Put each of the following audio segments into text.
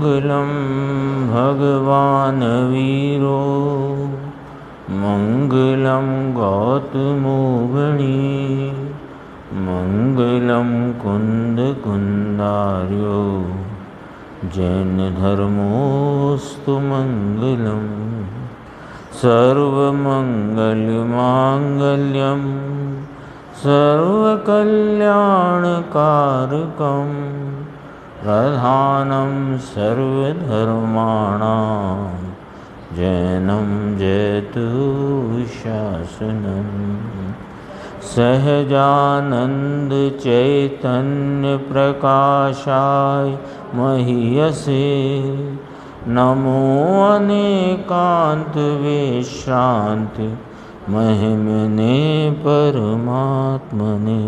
मङ्गलं भगवान् वीरो मङ्गलं गौतमो गणी मङ्गलं कुन्दकुन्दार्यो जैनधर्मोऽस्तु मङ्गलम् सर्वमङ्गलमाङ्गल्यं सर्वकल्याणकारकं प्रधानं सर्वधर्माणां जैनं जयतु शासनं सहजानन्द चैतन्य प्रकाशाय महीयसे नमो अनेकांत विश्रांत महिमने परमात्मने।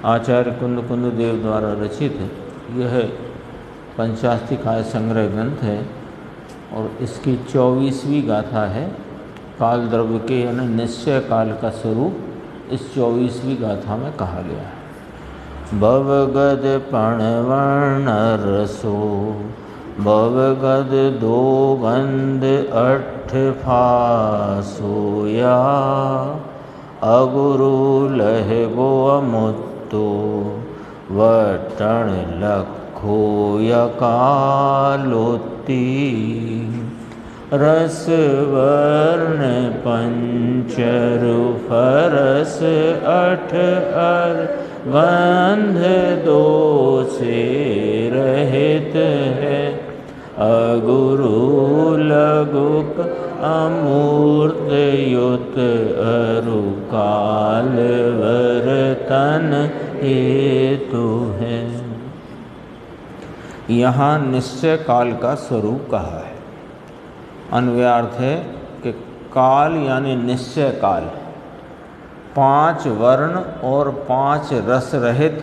आचार्य कुंद कुंद देव द्वारा रचित यह पंचास्तिकाय संग्रह ग्रंथ है और इसकी 24वीं गाथा है। काल द्रव्य के यानी निश्चय काल का स्वरूप इस 24वीं गाथा में कहा गया है। भवगद पणवर्ण रसो भवगद दो गंध अठ फासोया अगुरु लहगो अमुत्तो वटण लखो यकालोती रस वर्ण पंचरु फरस अठ अर गंध दो से रहित है अगुरु लघुक अमूर्त युत अरु काल वर्तन हेतु है। यहाँ निश्चय काल का स्वरूप कहा है। अन्वयार्थ है कि काल यानी निश्चय काल 5 वर्ण और 5 रस रहित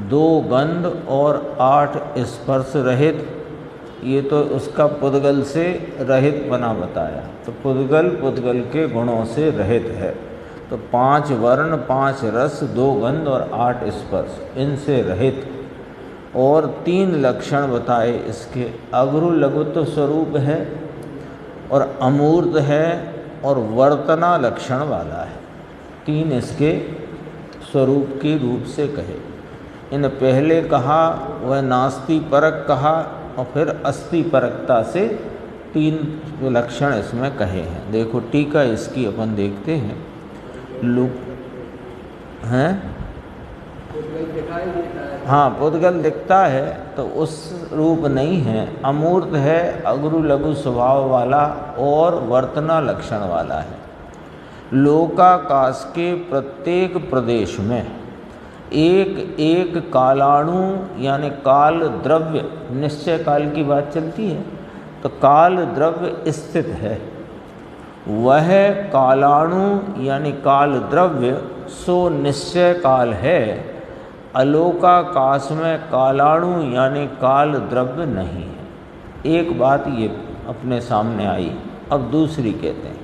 2 गंध और 8 स्पर्श रहित। ये तो उसका पुद्गल से रहित बना बताया, तो पुद्गल के गुणों से रहित है। तो 5 वर्ण 5 रस 2 गंध और 8 स्पर्श इनसे रहित। और 3 लक्षण बताए इसके। अगुरु लघुत्व स्वरूप है और अमूर्त है और वर्तना लक्षण वाला है। 3 इसके स्वरूप के रूप से कहे। इन पहले कहा वह नास्ति परक कहा और फिर अस्ति परकता से 3 लक्षण इसमें कहे हैं। देखो टीका इसकी अपन देखते हैं। हाँ, पुद्गल दिखता है तो उस रूप नहीं है, अमूर्त है, अगुरु लघु स्वभाव वाला और वर्तना लक्षण वाला है। लोकाकाश के प्रत्येक प्रदेश में एक एक कालाणु यानी काल द्रव्य, निश्चय काल की बात चलती है तो काल द्रव्य स्थित है। वह कालाणु यानी काल द्रव्य सो निश्चय काल है। अलोकाकाश में कालाणु यानी काल द्रव्य नहीं है। एक बात ये अपने सामने आई। अब दूसरी कहते हैं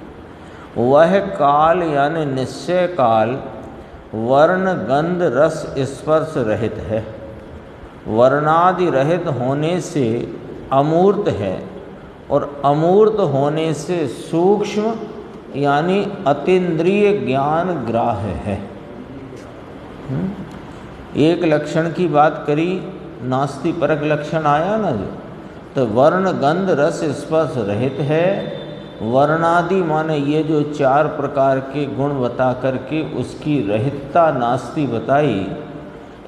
वह काल यानी निश्चय काल वर्ण गंध रस स्पर्श रहित है, वर्णादि रहित होने से अमूर्त है और अमूर्त होने से सूक्ष्म यानी अतीन्द्रिय ज्ञान ग्राह्य है। एक लक्षण की बात करी, नास्ति परक लक्षण आया ना जो, तो वर्ण गंध रस स्पर्श रहित है। वर्णादि माने ये जो 4 प्रकार के गुण बता करके उसकी रहितता नास्ति बताई।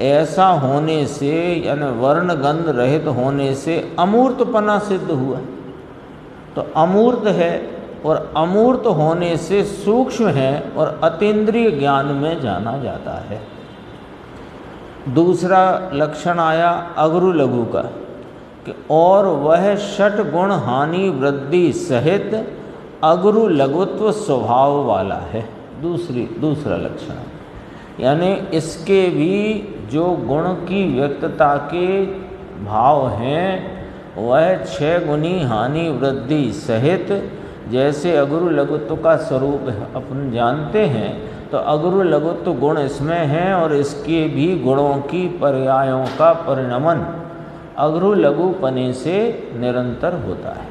ऐसा होने से यानी वर्ण गंध रहित होने से अमूर्तपना सिद्ध हुआ। तो अमूर्त है और अमूर्त होने से सूक्ष्म है और अतीन्द्रिय ज्ञान में जाना जाता है। दूसरा लक्षण आया अगुरु लघु का कि और वह षट गुण हानि वृद्धि सहित अगुरु लघुत्व स्वभाव वाला है। दूसरा लक्षण यानी इसके भी जो गुण की व्यक्तता के भाव हैं वह 6 गुनी हानि वृद्धि सहित जैसे अगुरु लघुत्व का स्वरूप अपन जानते हैं, तो अगुरु लघुत्व गुण इसमें हैं और इसके भी गुणों की पर्यायों का परिणमन अग्रु लघु पने से निरंतर होता है।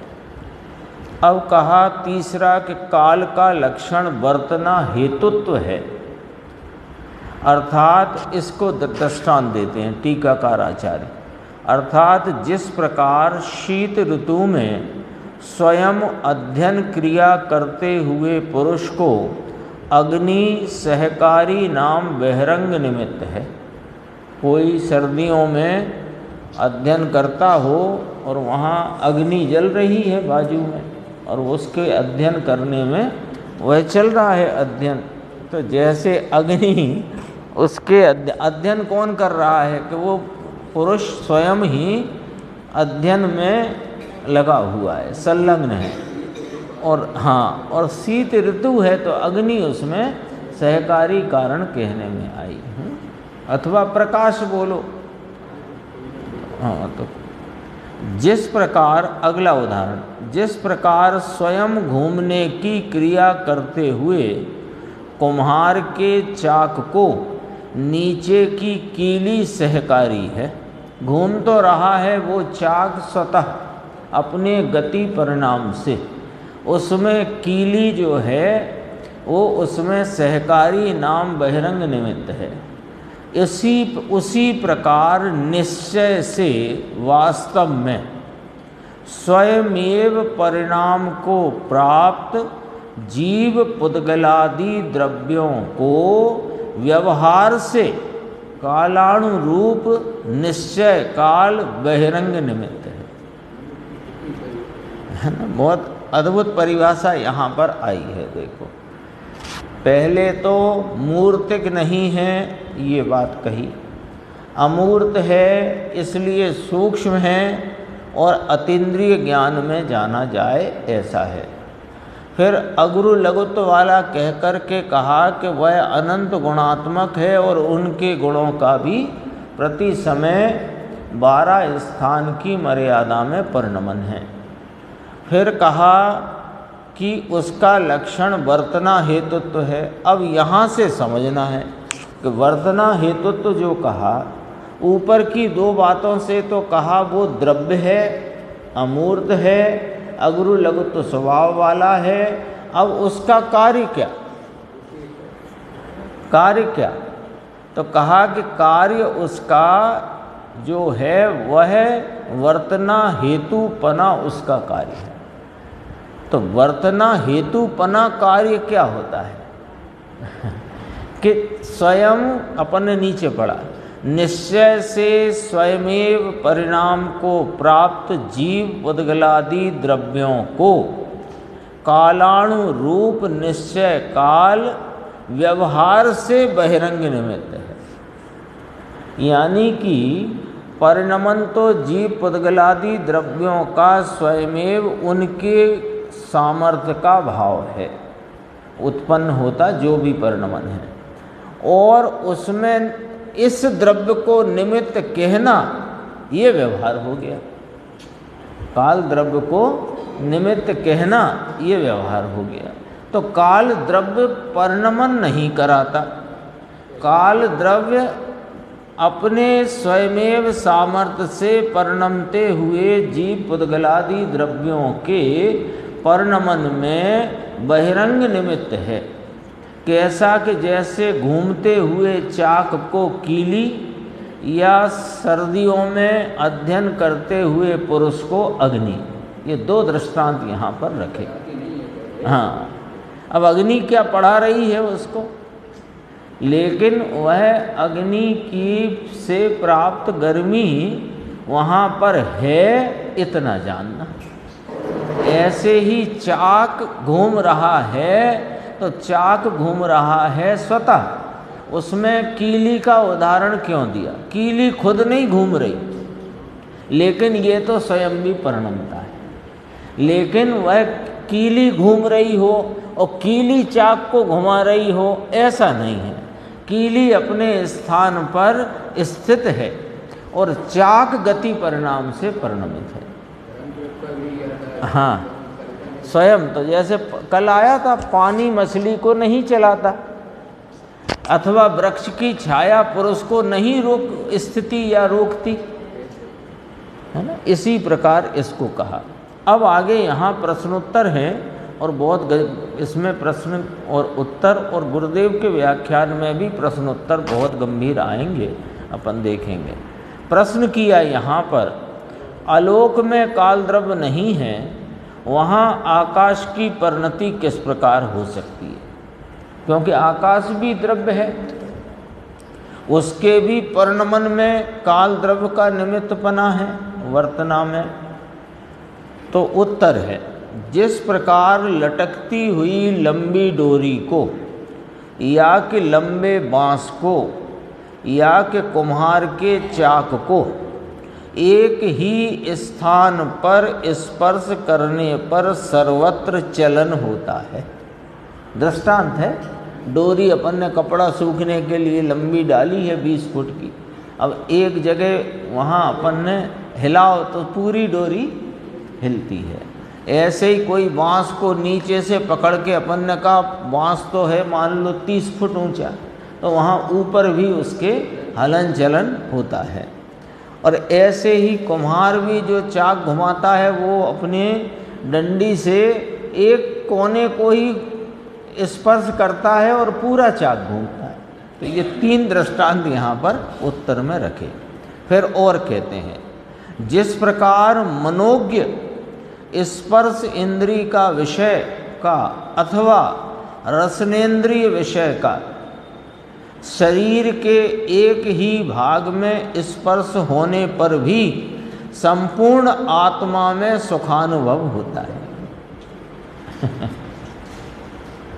अब कहा तीसरा कि काल का लक्षण वर्तना हेतुत्व है, अर्थात इसको दृष्टांत देते हैं टीकाकार आचार्य। अर्थात जिस प्रकार शीत ऋतु में स्वयं अध्ययन क्रिया करते हुए पुरुष को अग्नि सहकारी नाम बहिरंग निमित्त है। कोई सर्दियों में अध्ययन करता हो और वहाँ अग्नि जल रही है बाजू में और उसके अध्ययन करने में वह चल रहा है अध्ययन, तो जैसे अग्नि उसके अध्ययन कौन कर रहा है कि वो पुरुष स्वयं ही अध्ययन में लगा हुआ है, संलग्न है। और हाँ, और शीत ऋतु है तो अग्नि उसमें सहकारी कारण कहने में आई, अथवा प्रकाश बोलो। हाँ, तो जिस प्रकार, अगला उदाहरण, जिस प्रकार स्वयं घूमने की क्रिया करते हुए कुम्हार के चाक को नीचे की कीली सहकारी है, घूम तो रहा है वो चाक स्वतः अपने गति परिणाम से, उसमें कीली जो है वो उसमें सहकारी नाम बहिरंग निमित्त है। उसी प्रकार निश्चय से वास्तव में स्वयमेव परिणाम को प्राप्त जीव पुद्गलादि द्रव्यों को व्यवहार से कालानुरूप निश्चय काल बहिरंग निमित्त है ना। बहुत अद्भुत परिभाषा यहाँ पर आई है। देखो, पहले तो मूर्तिक नहीं है ये बात कही, अमूर्त है इसलिए सूक्ष्म है और अतीन्द्रिय ज्ञान में जाना जाए ऐसा है। फिर अग्रु लघुत्व वाला कह कर के कहा कि वह अनंत गुणात्मक है और उनके गुणों का भी प्रति समय 12 स्थान की मर्यादा में परिणमन है। फिर कहा कि उसका लक्षण वर्तना हेतुत्व है। अब यहाँ से समझना है कि वर्तना हेतुत्व जो कहा, ऊपर की 2 बातों से तो कहा वो द्रव्य है, अमूर्त है, अग्रु लघुत्व स्वभाव वाला है। अब उसका कार्य क्या, कार्य क्या? तो कहा कि कार्य उसका जो है वह वर्तना हेतुपना उसका कार्य है। तो वर्तना हेतुपना कार्य क्या होता है कि स्वयं अपने नीचे पड़ा, निश्चय से स्वयमेव परिणाम को प्राप्त जीव पुद्गलादि द्रव्यों को कालानुरूप निश्चय काल व्यवहार से बहिरंग निमित्त है। यानी कि परिणमन तो जीव पुद्गलादि द्रव्यों का स्वयमेव उनके सामर्थ्य का भाव है, उत्पन्न होता जो भी परिणमन है, और उसमें इस द्रव्य को निमित्त कहना ये व्यवहार हो गया। काल द्रव्य को निमित्त कहना ये व्यवहार हो गया। तो काल द्रव्य परिणमन नहीं कराता, काल द्रव्य अपने स्वयमेव सामर्थ्य से परिणमते हुए जीव पुद्गलादि द्रव्यों के परिणमन में बहिरंग निमित्त है। कैसा कि जैसे घूमते हुए चाक को कीली या सर्दियों में अध्ययन करते हुए पुरुष को अग्नि, ये 2 दृष्टांत यहाँ पर रखे। हाँ, अब अग्नि क्या पढ़ा रही है उसको, लेकिन वह अग्नि की से प्राप्त गर्मी वहाँ पर है इतना जानना। ऐसे ही चाक घूम रहा है तो चाक घूम रहा है स्वतः, उसमें कीली का उदाहरण क्यों दिया? कीली खुद नहीं घूम रही, लेकिन ये तो स्वयं भी परिणमता है। लेकिन वह कीली घूम रही हो और कीली चाक को घुमा रही हो ऐसा नहीं है। कीली अपने स्थान पर स्थित है और चाक गति परिणाम से परिणमित है। हाँ, स्वयं तो जैसे कल आया था, पानी मछली को नहीं चलाता, अथवा वृक्ष की छाया पुरुष को नहीं रोक स्थिति या रोकती। है ना। इसी प्रकार इसको कहा। अब आगे यहाँ प्रश्नोत्तर हैं और बहुत इसमें प्रश्न और उत्तर और गुरुदेव के व्याख्यान में भी प्रश्नोत्तर बहुत गंभीर आएंगे, अपन देखेंगे। प्रश्न किया यहाँ पर, आलोक में काल द्रव्य नहीं है, वहाँ आकाश की परिणति किस प्रकार हो सकती है? क्योंकि आकाश भी द्रव्य है, उसके भी परिणमन में काल द्रव्य का निमित्तपना है वर्तना में। तो उत्तर है, जिस प्रकार लटकती हुई लंबी डोरी को या कि लंबे बांस को या कि कुम्हार के चाक को एक ही स्थान पर स्पर्श करने पर सर्वत्र चलन होता है। दृष्टांत है, डोरी अपन ने कपड़ा सूखने के लिए लंबी डाली है 20 फुट की, अब एक जगह वहाँ अपन ने हिलाओ तो पूरी डोरी हिलती है। ऐसे ही कोई बांस को नीचे से पकड़ के अपन ने कहा, बांस तो है मान लो 30 फुट ऊंचा, तो वहाँ ऊपर भी उसके हलन चलन होता है। और ऐसे ही कुम्हार भी जो चाक घुमाता है वो अपने डंडी से एक कोने को ही स्पर्श करता है और पूरा चाक घूमता है। तो ये 3 दृष्टांत यहाँ पर उत्तर में रखे। फिर और कहते हैं, जिस प्रकार मनोज्ञ स्पर्श इंद्रिय का विषय का अथवा रसनेन्द्रिय विषय का शरीर के एक ही भाग में स्पर्श होने पर भी संपूर्ण आत्मा में सुखानुभव होता है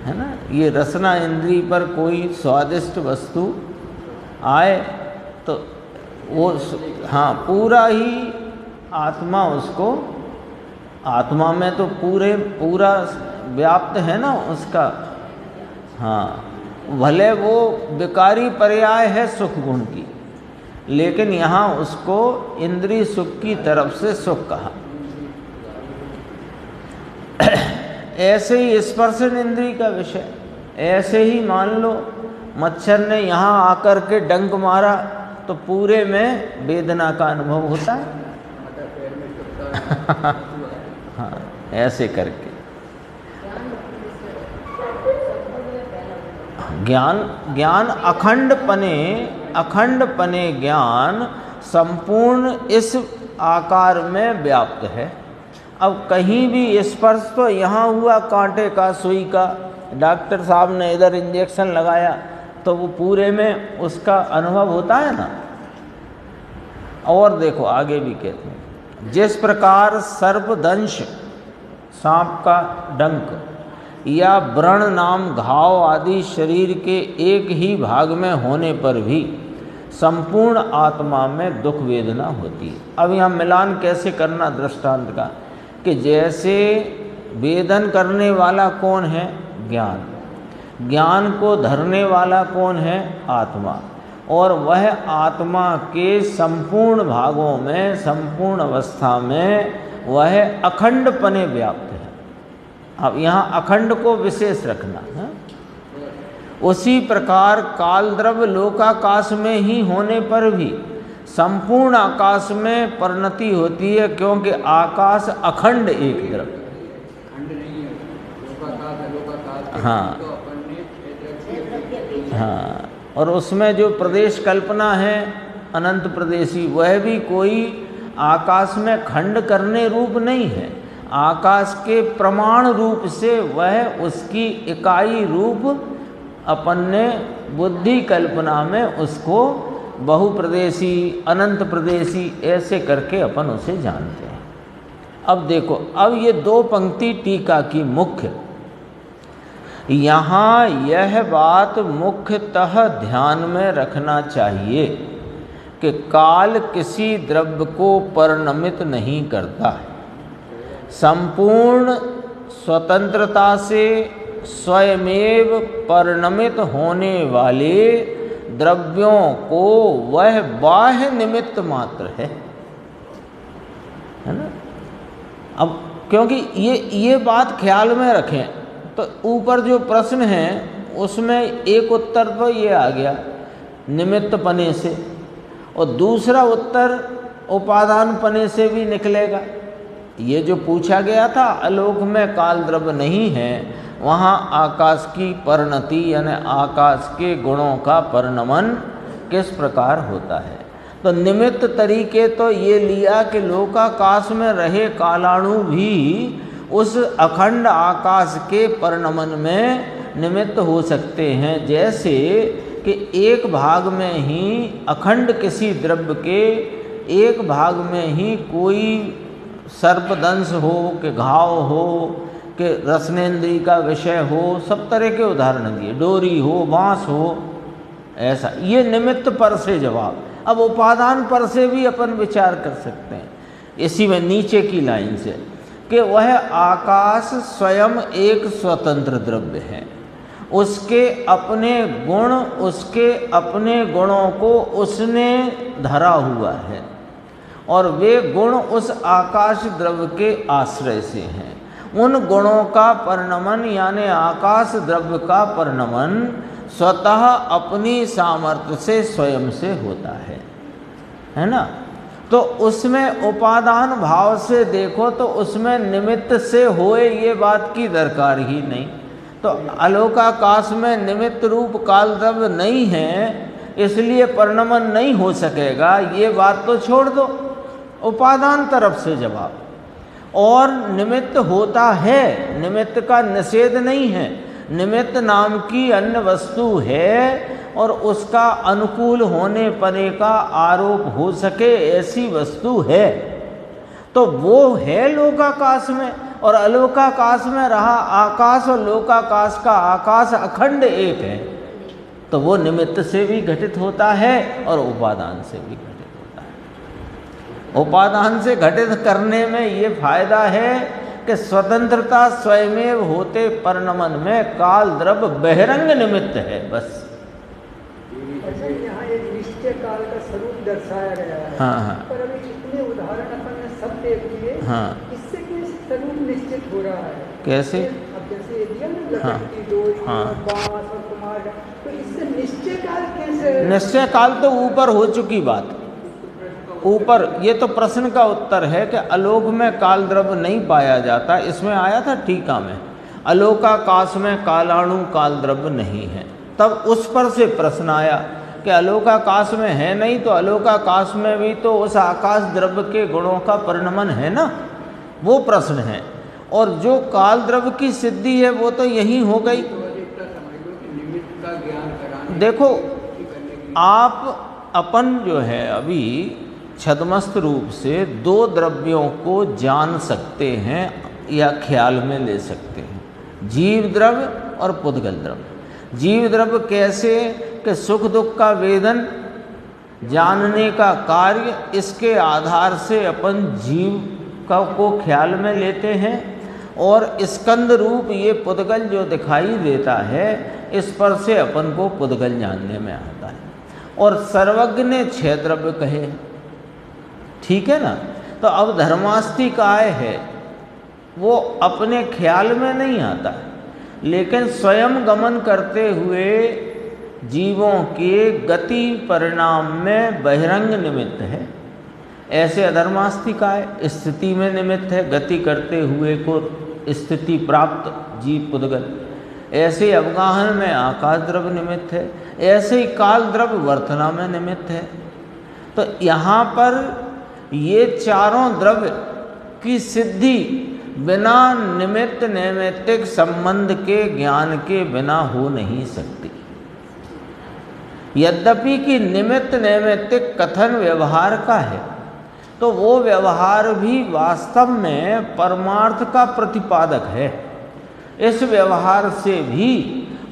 है ना। ये रसना इंद्रिय पर कोई स्वादिष्ट वस्तु आए तो वो हाँ पूरा ही आत्मा उसको, आत्मा में तो पूरा व्याप्त है ना उसका। हाँ, भले वो विकारी पर्याय है सुख गुण की, लेकिन यहाँ उसको इंद्रिय सुख की तरफ से सुख कहा। ऐसे ही स्पर्शन इंद्रिय का विषय, ऐसे ही मान लो मच्छर ने यहाँ आकर के डंक मारा तो पूरे में वेदना का अनुभव होता है हाँ, ऐसे करके ज्ञान अखंड पने ज्ञान संपूर्ण इस आकार में व्याप्त है। अब कहीं भी स्पर्श तो यहाँ हुआ कांटे का, सुई का, डॉक्टर साहब ने इधर इंजेक्शन लगाया तो वो पूरे में उसका अनुभव होता है ना। और देखो आगे भी कहते हैं, जिस प्रकार सर्पदंश सांप का डंक या व्रण नाम घाव आदि शरीर के एक ही भाग में होने पर भी संपूर्ण आत्मा में दुख वेदना होती है। अब यहाँ मिलान कैसे करना दृष्टांत का, कि जैसे वेदन करने वाला कौन है? ज्ञान। ज्ञान को धरने वाला कौन है? आत्मा। और वह आत्मा के संपूर्ण भागों में, संपूर्ण अवस्था में वह अखंडपने व्याप्त है। अब यहाँ अखंड को विशेष रखना है। उसी प्रकार काल द्रव्य लोकाकाश में ही होने पर भी संपूर्ण आकाश में परिणति होती है, क्योंकि आकाश अखंड एक द्रव्य। हाँ हाँ, और उसमें जो प्रदेश कल्पना है अनंत प्रदेशी, वह भी कोई आकाश में खंड करने रूप नहीं है। आकाश के प्रमाण रूप से वह उसकी इकाई रूप अपन ने बुद्धि कल्पना में उसको बहुप्रदेशी, अनंत प्रदेशी ऐसे करके अपन उसे जानते हैं। अब देखो, अब ये 2 पंक्ति टीका की मुख्य, यहाँ यह बात मुख्यतः ध्यान में रखना चाहिए कि काल किसी द्रव्य को परिणमित नहीं करता है। संपूर्ण स्वतंत्रता से स्वयमेव परिणमित होने वाले द्रव्यों को वह बाह्य निमित्त मात्र है ना। अब क्योंकि ये बात ख्याल में रखें तो ऊपर जो प्रश्न है उसमें एक उत्तर तो ये आ गया निमित्त पने से, और दूसरा उत्तर उपादान पने से भी निकलेगा। ये जो पूछा गया था आलोक में काल द्रव्य नहीं है, वहाँ आकाश की परिणति यानी आकाश के गुणों का परिणमन किस प्रकार होता है। तो निमित्त तरीके तो ये लिया कि लोकाकाश में रहे कालाणु भी उस अखंड आकाश के परिणमन में निमित्त हो सकते हैं। जैसे कि एक भाग में ही अखंड किसी द्रव्य के एक भाग में ही कोई सर्पदंश हो कि घाव हो कि रसनेन्द्रिय का विषय हो, सब तरह के उदाहरण दिए, डोरी हो, बाँस हो, ऐसा। ये निमित्त पर से जवाब। अब उपादान पर से भी अपन विचार कर सकते हैं इसी में नीचे की लाइन से कि वह आकाश स्वयं एक स्वतंत्र द्रव्य है, उसके अपने गुण, उसके अपने गुणों को उसने धरा हुआ है और वे गुण उस आकाश द्रव्य के आश्रय से हैं। उन गुणों का परिणमन यानी आकाश द्रव्य का परिणमन स्वतः अपनी सामर्थ्य से स्वयं से होता है ना। तो उसमें उपादान भाव से देखो तो उसमें निमित्त से होए ये बात की दरकार ही नहीं। तो आलोकाकाश में निमित्त रूप काल द्रव्य नहीं है, इसलिए परिणमन नहीं हो सकेगा, ये बात तो छोड़ दो। उपादान तरफ से जवाब। और निमित्त होता है, निमित्त का निषेध नहीं है। निमित्त नाम की अन्य वस्तु है और उसका अनुकूल होने पने का आरोप हो सके ऐसी वस्तु है, तो वो है लोकाकाश में। और अलोकाकाश में रहा आकाश और लोकाकाश का आकाश अखंड एक है, तो वो निमित्त से भी घटित होता है और उपादान से भी घटित होता है। उपादान से घटित करने में ये फायदा है कि स्वतंत्रता स्वयमेव होते परिणमन में काल द्रव्य बहिरंग निमित्त है बस। यहाँ एक निश्चय काल का स्वरूप दर्शाया गया है। हाँ। पर अभी इतने उदाहरण अपन ने सब देख लिए। हाँ। इससे क्या स्वरूप निश्चित हो रहा है? कैसे? अब जैसे ये दिया ना लकड़ी की डोरी, बांस और कुम्हार, तो इससे निश्चय काल कैसे? निश्चय काल तो ऊपर हो चुकी बात, ऊपर। ये तो प्रश्न का उत्तर है कि अलोक में काल द्रव्य नहीं पाया जाता। इसमें आया था टीका में, अलोकाकाश में कालाणु काल द्रव्य नहीं है। तब उस पर से प्रश्न आया कि अलोकाकाश में है नहीं, तो अलोकाकाश में भी तो उस आकाश द्रव्य के गुणों का परिणमन है ना, वो प्रश्न है। और जो काल द्रव्य की सिद्धि है वो तो यही हो गई। देखो आप अपन जो है अभी छद्मस्त रूप से दो द्रव्यों को जान सकते हैं या ख्याल में ले सकते हैं, जीव द्रव्य और पुद्गल द्रव्य। जीव द्रव्य कैसे कि सुख दुख का वेदन जानने का कार्य, इसके आधार से अपन जीव को ख्याल में लेते हैं। और स्कंद रूप ये पुद्गल जो दिखाई देता है, इस पर से अपन को पुद्गल जानने में आता है। और सर्वज्ञ ने 6 द्रव्य कहे, ठीक है ना। तो अब धर्मास्ति काय है, वो अपने ख्याल में नहीं आता, लेकिन स्वयं गमन करते हुए जीवों के गति परिणाम में बहिरंग निमित्त है। ऐसे अधर्मास्तिकाय स्थिति में निमित्त है, गति करते हुए को स्थिति प्राप्त जीव पुद्गल। ऐसे अवगाहन में आकाश द्रव्य निमित्त है, ऐसे ही काल द्रव्य वर्तना में निमित्त है। तो यहाँ पर ये चारों द्रव्य की सिद्धि बिना निमित्त नैमित्तिक संबंध के ज्ञान के बिना हो नहीं सकती। यद्यपि कि निमित्त नैमित्तिक कथन व्यवहार का है, तो वो व्यवहार भी वास्तव में परमार्थ का प्रतिपादक है। इस व्यवहार से भी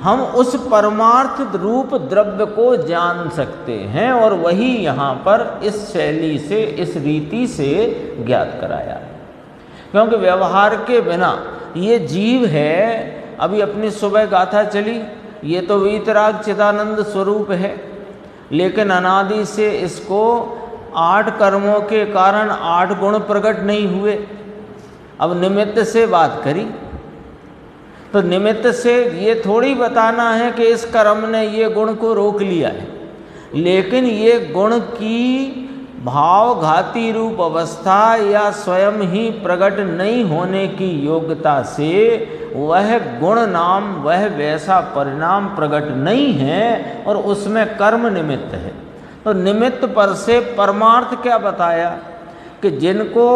हम उस परमार्थ रूप द्रव्य को जान सकते हैं, और वही यहाँ पर इस शैली से, इस रीति से ज्ञात कराया है। क्योंकि व्यवहार के बिना ये जीव है, अभी अपनी सुबह गाथा चली, ये तो वीतराग चिदानंद स्वरूप है, लेकिन अनादि से इसको 8 कर्मों के कारण 8 गुण प्रकट नहीं हुए। अब निमित्त से बात करी, तो निमित्त से ये थोड़ी बताना है कि इस कर्म ने ये गुण को रोक लिया है, लेकिन ये गुण की भावघाती रूप अवस्था या स्वयं ही प्रकट नहीं होने की योग्यता से वह गुण नाम वह वैसा परिणाम प्रकट नहीं है और उसमें कर्म निमित्त है। तो निमित्त पर से परमार्थ क्या बताया कि जिनको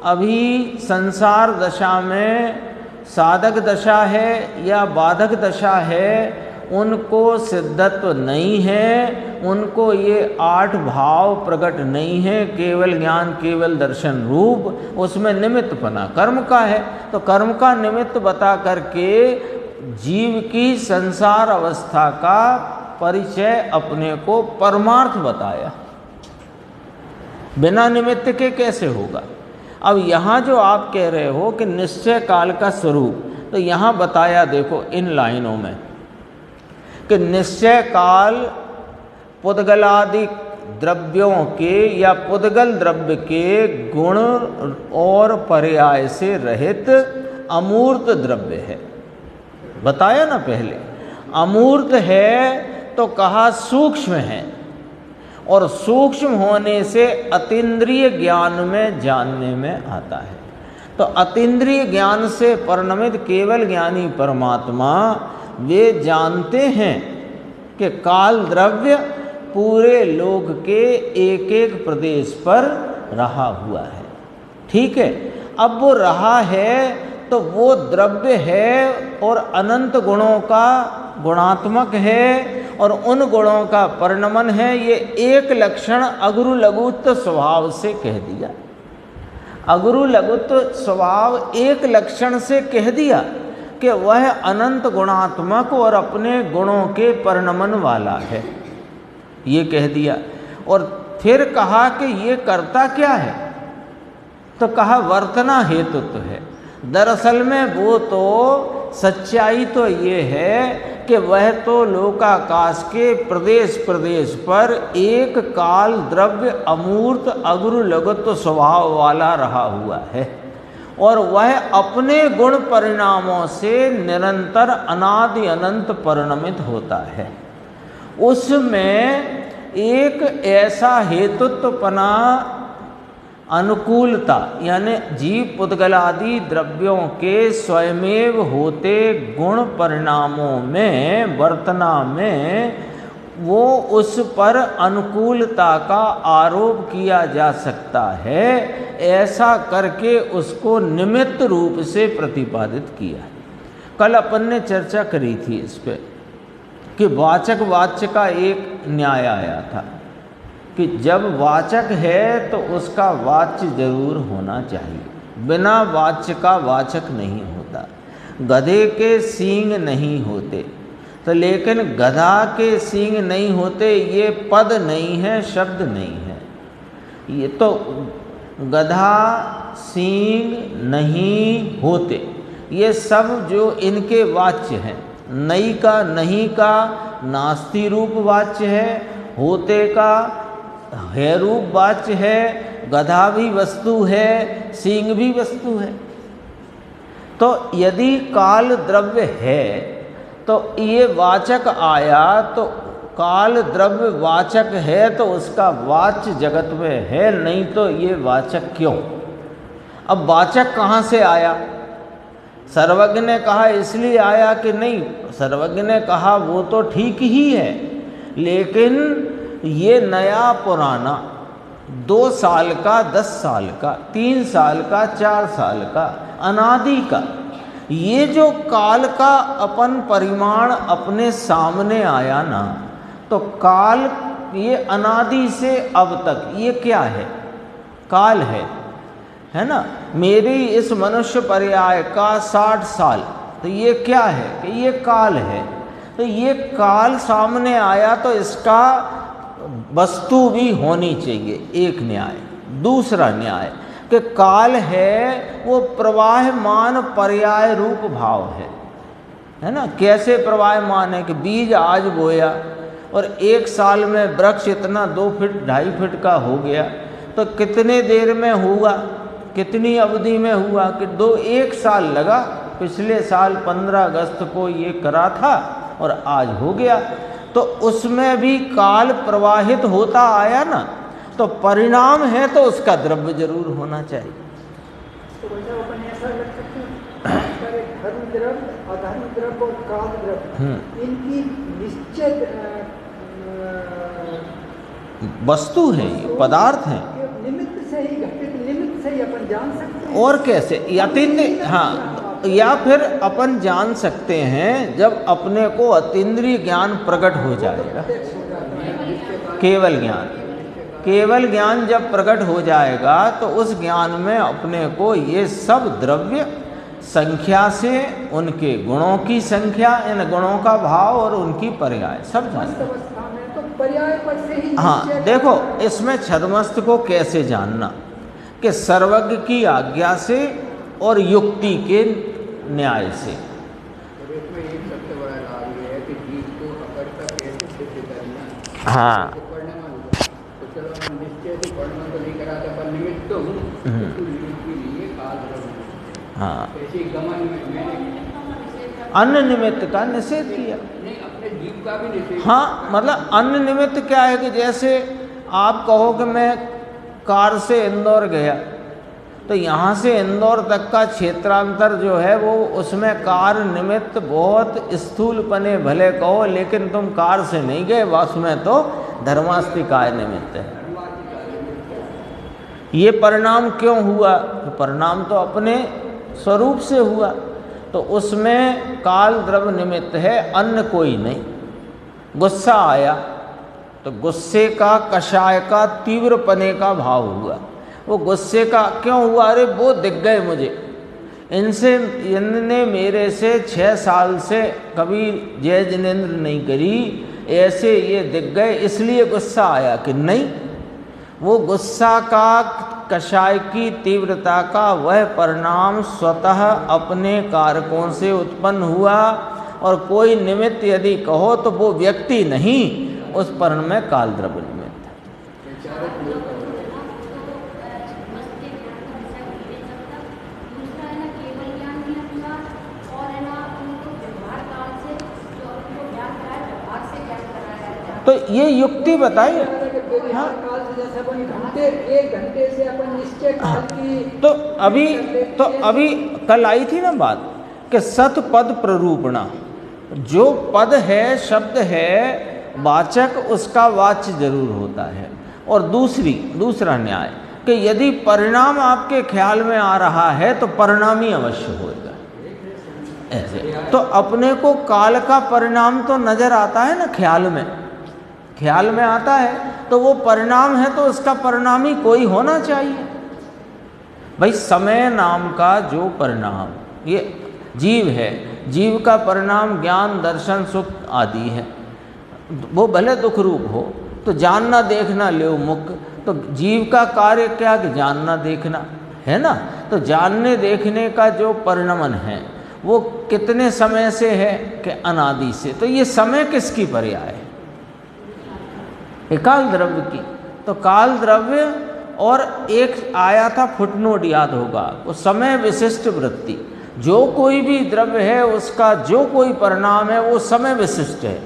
अभी संसार दशा में साधक दशा है या बाधक दशा है उनको सिद्धत्व नहीं है, उनको ये 8 भाव प्रकट नहीं है, केवल ज्ञान केवल दर्शन रूप, उसमें निमित्तपना कर्म का है। तो कर्म का निमित्त बता करके जीव की संसार अवस्था का परिचय अपने को परमार्थ बताया। बिना निमित्त के कैसे होगा? अब यहाँ जो आप कह रहे हो कि निश्चय काल का स्वरूप, तो यहाँ बताया देखो इन लाइनों में कि निश्चय काल पुद्गलादि द्रव्यों के या पुद्गल द्रव्य के गुण और पर्याय से रहित अमूर्त द्रव्य है। बताया ना पहले, अमूर्त है तो कहा सूक्ष्म है, और सूक्ष्म होने से अतीन्द्रिय ज्ञान में जानने में आता है। तो अतीन्द्रिय ज्ञान से परिणमित केवल ज्ञानी परमात्मा वे जानते हैं कि काल द्रव्य पूरे लोक के एक एक प्रदेश पर रहा हुआ है। ठीक है, अब वो रहा है तो वो द्रव्य है और अनंत गुणों का गुणात्मक है और उन गुणों का परिणमन है। ये एक लक्षण अगुरु लघुत्व स्वभाव से कह दिया। अगुरु लघुत्व स्वभाव एक लक्षण से कह दिया कि वह अनंत गुणात्मक और अपने गुणों के परिणमन वाला है, ये कह दिया। और फिर कहा कि ये करता क्या है, तो कहा वर्तना हेतुत्व है। दरअसल में वो तो सच्चाई तो ये है कि वह तो लोकाकाश के प्रदेश प्रदेश पर एक काल द्रव्य अमूर्त अगुरु लघुत्व स्वभाव वाला रहा हुआ है, और वह अपने गुण परिणामों से निरंतर अनादि अनंत परिणमित होता है। उसमें एक ऐसा हेतुत्वपना अनुकूलता, यानी जीव पुद्गलादि द्रव्यों के स्वयमेव होते गुण परिणामों में वर्तना में वो उस पर अनुकूलता का आरोप किया जा सकता है, ऐसा करके उसको निमित्त रूप से प्रतिपादित किया। कल अपन ने चर्चा करी थी इस पे कि वाचक वाच्य का एक न्याय आया था कि जब वाचक है तो उसका वाच्य जरूर होना चाहिए, बिना वाच्य का वाचक नहीं होता। गधे के सींग नहीं होते तो लेकिन गधा के सींग नहीं होते, ये पद नहीं है, शब्द नहीं है। ये तो गधा सींग नहीं होते, ये सब जो इनके वाच्य हैं। नहीं का नहीं का नास्ति रूप वाच्य है, होते का है रूप वाच्य है, गधा भी वस्तु है, सींग भी वस्तु है। तो यदि काल द्रव्य है तो ये वाचक आया, तो काल द्रव्य वाचक है तो उसका वाच्य जगत में है, नहीं तो ये वाचक क्यों? अब वाचक कहाँ से आया? सर्वज्ञ ने कहा इसलिए आया कि नहीं, सर्वज्ञ ने कहा वो तो ठीक ही है, लेकिन ये नया पुराना 2 साल का, 10 साल का, 3 साल का, 4 साल का, अनादि का, ये जो काल का अपन परिमाण अपने सामने आया ना, तो काल ये अनादि से अब तक ये क्या है? काल है ना। मेरी इस मनुष्य पर्याय का 60 साल, तो ये क्या है कि ये काल है। तो ये काल सामने आया तो इसका वस्तु भी होनी चाहिए, एक न्याय। दूसरा न्याय कि काल है वो प्रवाहमान पर्याय रूप भाव है ना। कैसे प्रवाहमान है कि बीज आज बोया और 1 साल में वृक्ष इतना 2 फीट 2.5 फीट का हो गया, तो कितने देर में हुआ, कितनी अवधि में हुआ कि 1 साल लगा। पिछले साल 15 अगस्त को ये करा था और आज हो गया। तो उसमें भी काल प्रवाहित होता आया ना। तो परिणाम है तो उसका द्रव्य जरूर होना चाहिए। तो वैसा अपन ऐसा लग सकते हैं, धर्म द्रव्य, अधर्म द्रव्य और काल द्रव्य, इनकी निश्चित वस्तु है, ये पदार्थ हैं। निमित्त से ही, घटित निमित्त से ही अपन जान सकते हैं। और कैसे? अतीन्द्रिय, हाँ, या फिर अपन जान सकते हैं जब अपने को अतीन्द्रिय ज्ञान प्रकट हो जाएगा। केवल ज्ञान, केवल ज्ञान जब प्रकट हो जाएगा तो उस ज्ञान में अपने को ये सब द्रव्य संख्या से, उनके गुणों की संख्या, इन गुणों का भाव और उनकी पर्याय सब जान। पर्याय पर से ही हाँ, देखो इसमें छद्मस्त को कैसे जानना कि सर्वज्ञ की आज्ञा से और युक्ति के न्याय से। इसमें एक सबसे बड़ा लाभ ये है कि जीव को अकर्ता कैसे सिद्ध करना। हाँ, तो चलो हम निश्चय से पढ़ना तो नहीं कराते, पर निमित्त तो हूँ, तो निमित्त के लिए काल द्रव्य। हाँ, ऐसे गमन में मैंने अन्य निमित्त का निषेध किया। नहीं, अपने जीव का भी निषेध। हाँ, मतलब अन्य निमित्त क्या है कि जैसे आप कहो कि मैं कार से इंदौर गया, तो यहाँ से इंदौर तक का क्षेत्रांतर जो है वो, उसमें कार निमित्त बहुत स्थूलपने भले कहो, लेकिन तुम कार से नहीं गए, उसमें तो धर्मास्तिकाय निमित्त है। ये परिणाम क्यों हुआ? तो परिणाम तो अपने स्वरूप से हुआ, तो उसमें काल द्रव्य निमित्त है, अन्य कोई नहीं। गुस्सा आया तो गुस्से का, कषाय का, तीव्रपने का भाव हुआ। वो गुस्से का क्यों हुआ? अरे वो दिख गए मुझे, इनने मेरे से 6 साल से कभी जय जिनेंद्र नहीं करी, ऐसे ये दिख गए, इसलिए गुस्सा आया। कि नहीं, वो गुस्सा का, कषाय की तीव्रता का वह परिणाम स्वतः अपने कारकों से उत्पन्न हुआ, और कोई निमित्त यदि कहो तो वो व्यक्ति नहीं, उस परिणाम में काल द्रव्य निमित्त है। तो ये युक्ति बताइए। हाँ, एक घंटे से अपन निश्चय काल की, तो अभी कल आई थी ना बात कि सत पद प्ररूपणा, जो पद है, शब्द है, वाचक, उसका वाच्य जरूर होता है। और दूसरा न्याय कि यदि परिणाम आपके ख्याल में आ रहा है तो परिणामी अवश्य होगा। ऐसे तो अपने को काल का परिणाम तो नजर आता है ना, ख्याल में आता है, तो वो परिणाम है तो उसका परिणामी कोई होना चाहिए। भाई समय नाम का जो परिणाम, ये जीव है, जीव का परिणाम ज्ञान, दर्शन, सुख आदि है। वो भले दुख रूप हो, तो जानना देखना ले मुख, तो जीव का कार्य क्या कि जानना देखना है ना। तो जानने देखने का जो परिणमन है वो कितने समय से है कि अनादि से। तो ये समय किसकी पर्याय है? काल द्रव्य की। तो काल द्रव्य, और एक आया था फुटनोट, याद होगा, वो समय विशिष्ट वृत्ति। जो कोई भी द्रव्य है उसका जो कोई परिणाम है वो समय विशिष्ट है।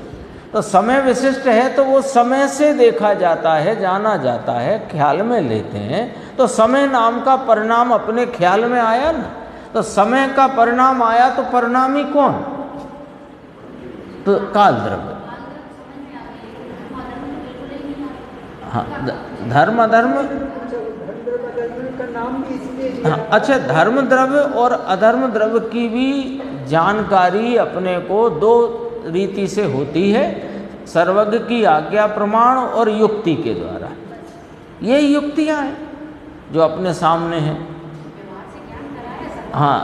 तो समय विशिष्ट है तो वो समय से देखा जाता है, जाना जाता है, ख्याल में लेते हैं। तो समय नाम का परिणाम अपने ख्याल में आया ना, तो समय का परिणाम आया तो परिणामी कौन? तो काल द्रव्य। हाँ, धर्म अधर्म, हाँ, अच्छा, धर्म द्रव्य और अधर्म द्रव्य की भी जानकारी अपने को दो रीति से होती है, सर्वज्ञ की आज्ञा प्रमाण और युक्ति के द्वारा। ये युक्तियाँ हैं जो अपने सामने हैं। हाँ,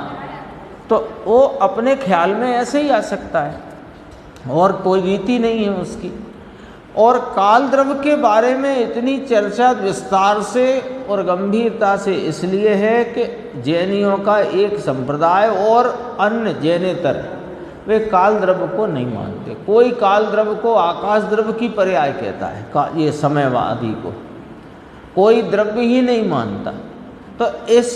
तो वो अपने ख्याल में ऐसे ही आ सकता है, और कोई रीति नहीं है उसकी। और काल द्रव्य के बारे में इतनी चर्चा विस्तार से और गंभीरता से इसलिए है कि जैनियों का एक संप्रदाय और अन्य जैनेतर वे काल द्रव्य को नहीं मानते। कोई काल द्रव्य को आकाश द्रव्य की पर्याय कहता है, ये समयवादी को कोई द्रव्य ही नहीं मानता। तो इस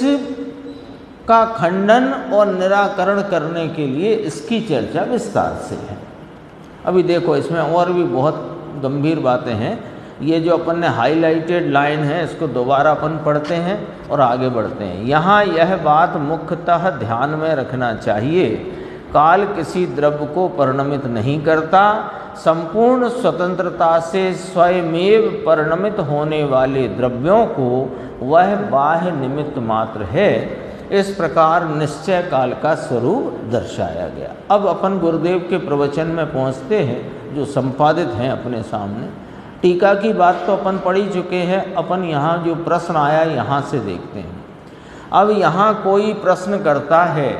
का खंडन और निराकरण करने के लिए इसकी चर्चा विस्तार से है। अभी देखो, इसमें और भी बहुत गंभीर बातें हैं, ये जो अपन ने हाईलाइटेड लाइन है इसको दोबारा अपन पढ़ते हैं और आगे बढ़ते हैं। यहाँ यह बात मुख्यतः ध्यान में रखना चाहिए, काल किसी द्रव्य को परिणमित नहीं करता, संपूर्ण स्वतंत्रता से स्वयमेव परिणमित होने वाले द्रव्यों को वह बाह्य निमित्त मात्र है। इस प्रकार निश्चय काल का स्वरूप दर्शाया गया। अब अपन गुरुदेव के प्रवचन में पहुँचते हैं जो संपादित हैं अपने सामने। टीका की बात तो अपन पढ़ ही चुके हैं, अपन यहाँ जो प्रश्न आया यहाँ से देखते हैं। अब यहाँ कोई प्रश्न करता है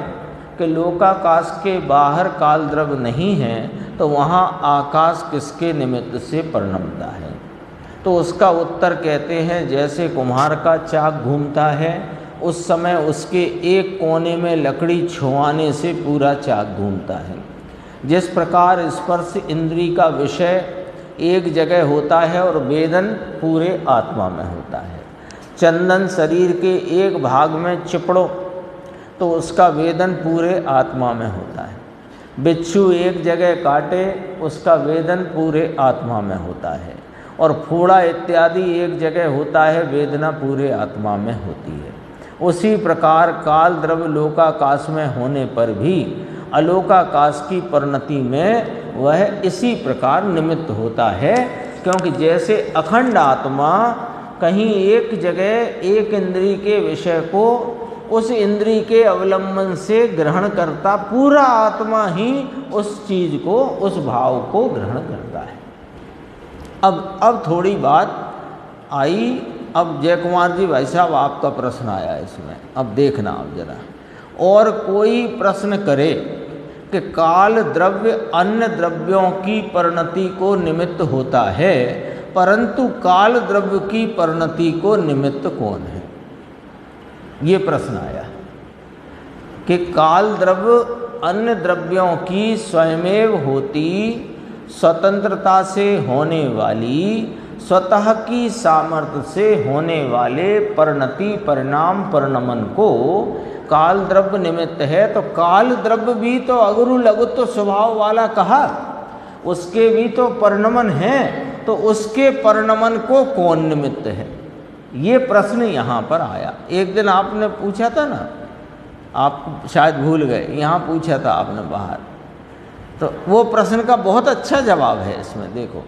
कि लोकाकाश के बाहर काल द्रव्य नहीं है, तो वहाँ आकाश किसके निमित्त से परिणमता है? तो उसका उत्तर कहते हैं, जैसे कुम्हार का चाक घूमता है उस समय उसके एक कोने में लकड़ी छुआने से पूरा चाक घूमता है। जिस प्रकार स्पर्श इंद्री का विषय एक जगह होता है और वेदन पूरे आत्मा में होता है। चंदन शरीर के एक भाग में चिपड़ो तो उसका वेदन पूरे आत्मा में होता है। बिच्छू एक जगह काटे उसका वेदन पूरे आत्मा में होता है। और फोड़ा इत्यादि एक जगह होता है, वेदना पूरे आत्मा में होती है। उसी प्रकार काल द्रव्य लोकाकाश में होने पर भी अलोकाकाश की परिणति में वह इसी प्रकार निमित्त होता है, क्योंकि जैसे अखंड आत्मा कहीं एक जगह एक इंद्रिय के विषय को उस इंद्रिय के अवलंबन से ग्रहण करता, पूरा आत्मा ही उस चीज को, उस भाव को ग्रहण करता है। अब थोड़ी बात आई। अब जय कुमार जी भाई साहब आपका प्रश्न आया इसमें, अब देखना आप जरा। और कोई प्रश्न करे कि काल द्रव्य अन्य द्रव्यों की परिणति को निमित्त होता है, परंतु काल द्रव्य की परिणति को निमित्त कौन है? ये प्रश्न आया कि काल द्रव्य अन्य द्रव्यों की स्वयमेव होती स्वतंत्रता से होने वाली, स्वतः की सामर्थ्य से होने वाले परिणति परिणाम परिणमन को काल द्रव्य निमित्त है। तो काल द्रव्य भी तो अगुरु लघुत्व स्वभाव वाला कहा, उसके भी तो परिणमन है, तो उसके परिणमन को कौन निमित्त है? ये प्रश्न यहाँ पर आया। एक दिन आपने पूछा था ना, आप शायद भूल गए, यहाँ पूछा था आपने बाहर, तो वो प्रश्न का बहुत अच्छा जवाब है इसमें। देखो,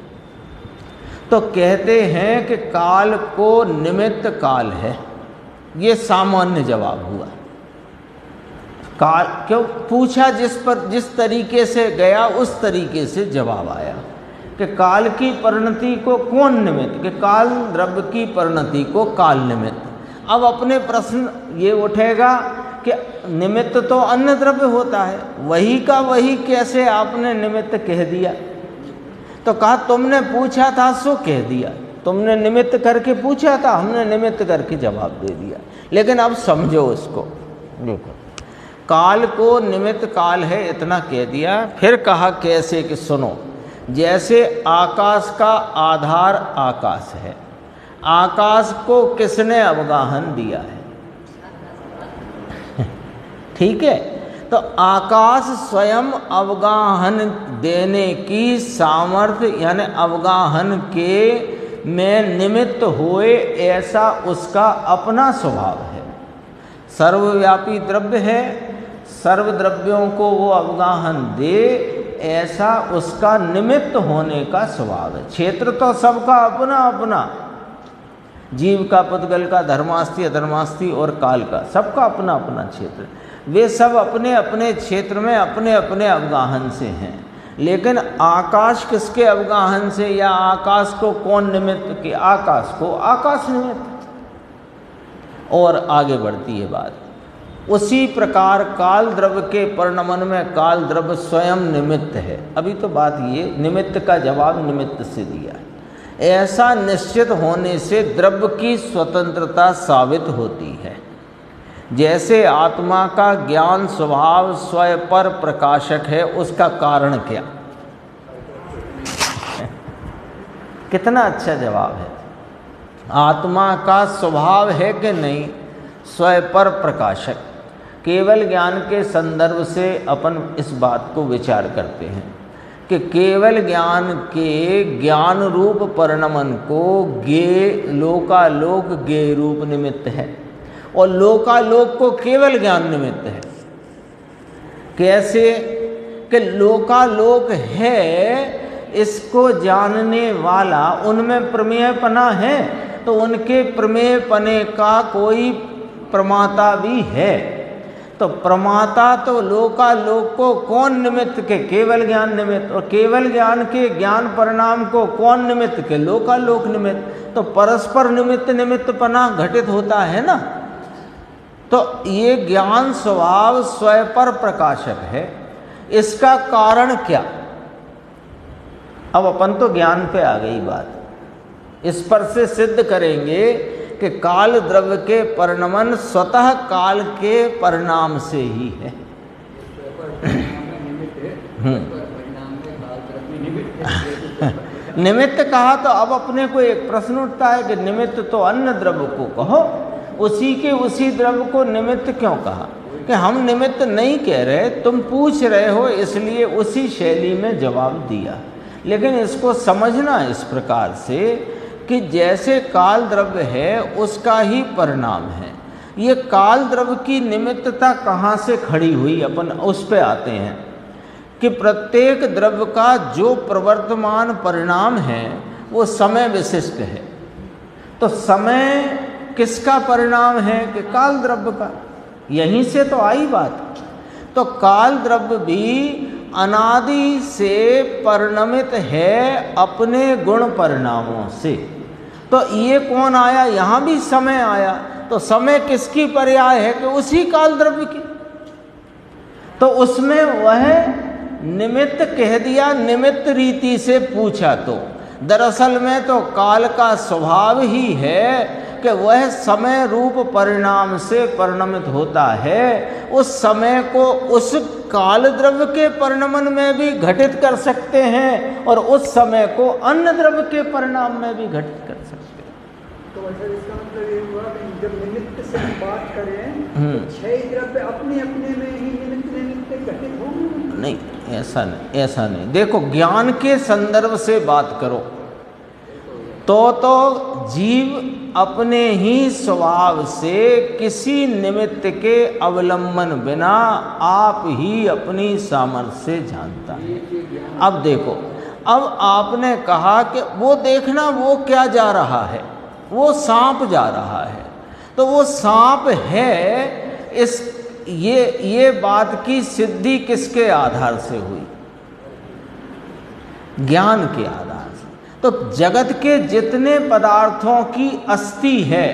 तो कहते हैं कि काल को निमित्त काल है, ये सामान्य जवाब हुआ। काल क्यों पूछा, जिस तरीके से गया उस तरीके से जवाब आया कि काल की परिणति को कौन निमित्त, कि काल द्रव्य की परिणति को काल निमित्त। अब अपने प्रश्न ये उठेगा कि निमित्त तो अन्य द्रव्य होता है, वही का वही कैसे आपने निमित्त कह दिया? तो कहा तुमने पूछा था सो कह दिया, तुमने निमित्त करके पूछा था, हमने निमित्त करके जवाब दे दिया। लेकिन अब समझो उसको, देखो, काल को निमित्त काल है इतना कह दिया, फिर कहा कैसे कि सुनो, जैसे आकाश का आधार आकाश है, आकाश को किसने अवगाहन दिया है? ठीक है, तो आकाश स्वयं अवगाहन देने की सामर्थ्य यानी अवगाहन के में निमित्त होए ऐसा उसका अपना स्वभाव है। सर्वव्यापी द्रव्य है, सर्व द्रव्यों को वो अवगाहन दे ऐसा उसका निमित्त होने का स्वभाव है। क्षेत्र तो सबका अपना अपना, जीव का, पुद्गल का, धर्मास्थि अधर्मास्थि और काल का, सबका अपना अपना क्षेत्र। वे सब अपने अपने क्षेत्र में अपने अपने अवगाहन से हैं। लेकिन आकाश किसके अवगाहन से, या आकाश को कौन निमित्त के? आकाश को आकाश निमित्त। और आगे बढ़ती है बात, उसी प्रकार काल द्रव्य के परिणमन में काल द्रव्य स्वयं निमित्त है। अभी तो बात ये निमित्त का जवाब निमित्त से दिया है। ऐसा निश्चित होने से द्रव्य की स्वतंत्रता साबित होती है। जैसे आत्मा का ज्ञान स्वभाव स्वयं पर प्रकाशक है, उसका कारण क्या? कितना अच्छा जवाब है। आत्मा का स्वभाव है कि नहीं स्वयं पर प्रकाशक। केवल ज्ञान के संदर्भ से अपन इस बात को विचार करते हैं कि केवल ज्ञान के ज्ञान रूप परिणमन को लोकालोक ज्ञेय रूप निमित्त है और लोकालोक को केवल ज्ञान निमित्त है। कैसे कि लोकालोक है, इसको जानने वाला उनमें प्रमेयपना है, तो उनके प्रमेयपने का कोई प्रमाता भी है। तो प्रमाता तो लोकालोक को कौन निमित्त के? केवल ज्ञान निमित्त। और केवल ज्ञान के ज्ञान परिणाम को कौन निमित्त के? लोकालोक निमित्त। तो परस्पर निमित्त निमित्तपना घटित होता है ना। तो ये ज्ञान स्वभाव स्वयं पर प्रकाशक है। इसका कारण क्या? अब अपन तो ज्ञान पे आ गई बात। इस पर से सिद्ध करेंगे कि काल द्रव्य के परिणमन स्वतः काल के परिणाम से ही है। निमित्त कहा तो अब अपने को एक प्रश्न उठता है कि निमित्त तो अन्य द्रव्य को कहो, उसी के उसी द्रव्य को निमित्त क्यों कहा? कि हम निमित्त नहीं कह रहे, तुम पूछ रहे हो इसलिए उसी शैली में जवाब दिया। लेकिन इसको समझना इस प्रकार से कि जैसे काल द्रव्य है उसका ही परिणाम है। ये काल द्रव्य की निमित्तता कहाँ से खड़ी हुई, अपन उस पे आते हैं कि प्रत्येक द्रव्य का जो प्रवर्तमान परिणाम है वो समय विशिष्ट है। तो समय किसका परिणाम है? कि काल द्रव्य का। यहीं से तो आई बात। तो काल द्रव्य भी अनादि से परिणमित है अपने गुण परिणामों से। तो ये कौन आया? यहाँ भी समय आया। तो समय किसकी पर्याय है? कि उसी काल द्रव्य की। तो उसमें वह निमित्त कह दिया, निमित्त रीति से पूछा। तो दरअसल में तो काल का स्वभाव ही है कि वह समय रूप परिणाम से परिणमित होता है। उस समय को उस काल द्रव्य के परिणमन में भी घटित कर सकते हैं और उस समय को अन्य द्रव्य के परिणाम में भी घटित कर सकते हैं। तो वैसे इसका मतलब ये हुआ कि जब निमित्त से हम बात करें तो छह द्रव्य अपने अपने में ही निमित्त घटित होंगे? नहीं, ऐसा नहीं, ऐसा नहीं। देखो, ज्ञान के संदर्भ से बात करो तो जीव अपने ही स्वभाव से किसी निमित्त के अवलंबन बिना आप ही अपनी सामर्थ्य से जानता है। अब देखो, अब आपने कहा कि वो देखना वो क्या जा रहा है, वो सांप जा रहा है। तो वो सांप है, इस ये बात की सिद्धि किसके आधार से हुई? ज्ञान के आधार से। तो जगत के जितने पदार्थों की अस्थि है,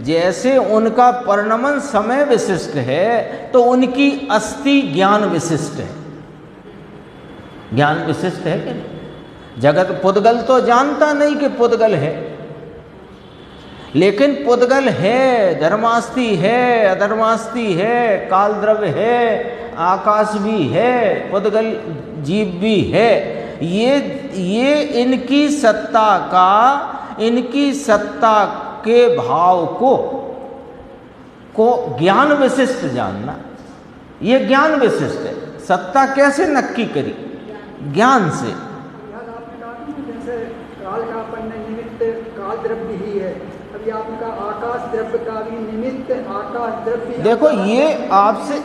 जैसे उनका परिणमन समय विशिष्ट है तो उनकी अस्थि ज्ञान विशिष्ट है। ज्ञान विशिष्ट है कि नहीं? जगत पुद्गल तो जानता नहीं कि पुद्गल है, लेकिन पुद्गल है, धर्मास्थि है, अधर्मास्थि है, काल द्रव्य है, आकाश भी है, पुद्गल जीव भी है। ये इनकी सत्ता के भाव को ज्ञान विशिष्ट जानना, ये ज्ञान विशिष्ट है। सत्ता कैसे नक्की करी? ज्ञान से। याद आपने कहा कि जैसे काल का अपन ने निमित्त काल द्रव्य ही है, अभी आपने कहा आकाश द्रव्य का भी निमित्त आकाश द्रव्य। देखो, ये आपसे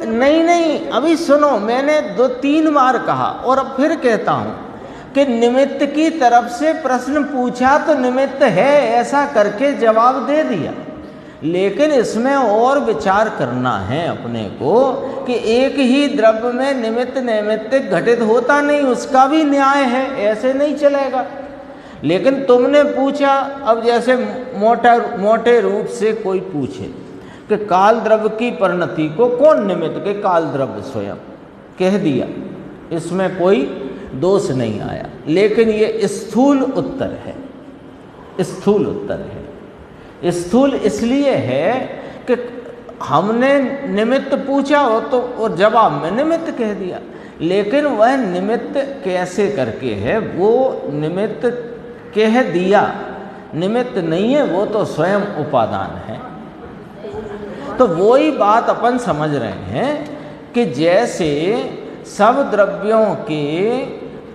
नहीं, अभी सुनो, मैंने 2-3 बार कहा और अब फिर कहता हूं कि निमित्त की तरफ से प्रश्न पूछा तो निमित्त है ऐसा करके जवाब दे दिया। लेकिन इसमें और विचार करना है अपने को कि एक ही द्रव्य में निमित्त नैमित्तिक घटित होता नहीं, उसका भी न्याय है, ऐसे नहीं चलेगा। लेकिन तुमने पूछा, अब जैसे मोटे रूप से कोई पूछे कि काल द्रव्य की परिणति को कौन निमित्त? के काल द्रव्य स्वयं कह दिया, इसमें कोई दोष नहीं आया। लेकिन ये स्थूल उत्तर है, स्थूल उत्तर है। स्थूल इसलिए है कि हमने निमित्त पूछा हो तो और जवाब में निमित्त कह दिया, लेकिन वह निमित्त कैसे करके है, वो निमित्त कह दिया, निमित्त नहीं है, वो तो स्वयं उपादान है। तो वही बात अपन समझ रहे हैं कि जैसे सब द्रव्यों के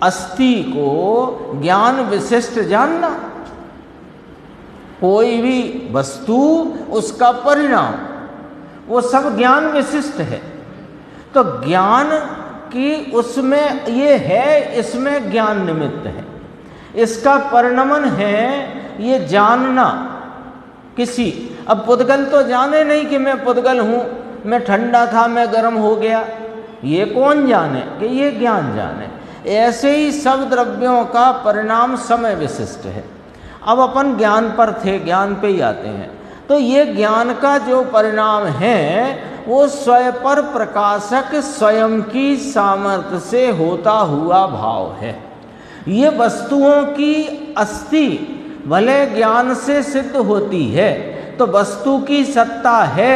अस्थि को ज्ञान विशिष्ट जानना। कोई भी वस्तु, उसका परिणाम, वो सब ज्ञान विशिष्ट है। तो ज्ञान की उसमें ये है, इसमें ज्ञान निमित्त है, इसका परिणमन है ये जानना किसी। अब पुद्गल तो जाने नहीं कि मैं पुद्गल हूँ, मैं ठंडा था, मैं गर्म हो गया, ये कौन जाने कि ये ज्ञान जाने। ऐसे ही सब द्रव्यों का परिणाम समय विशिष्ट है। अब अपन ज्ञान पर थे, ज्ञान पे ही आते हैं। तो ये ज्ञान का जो परिणाम है वो स्वयं पर प्रकाशक स्वयं की सामर्थ्य से होता हुआ भाव है। ये वस्तुओं की अस्थि भले ज्ञान से सिद्ध होती है, तो वस्तु की सत्ता है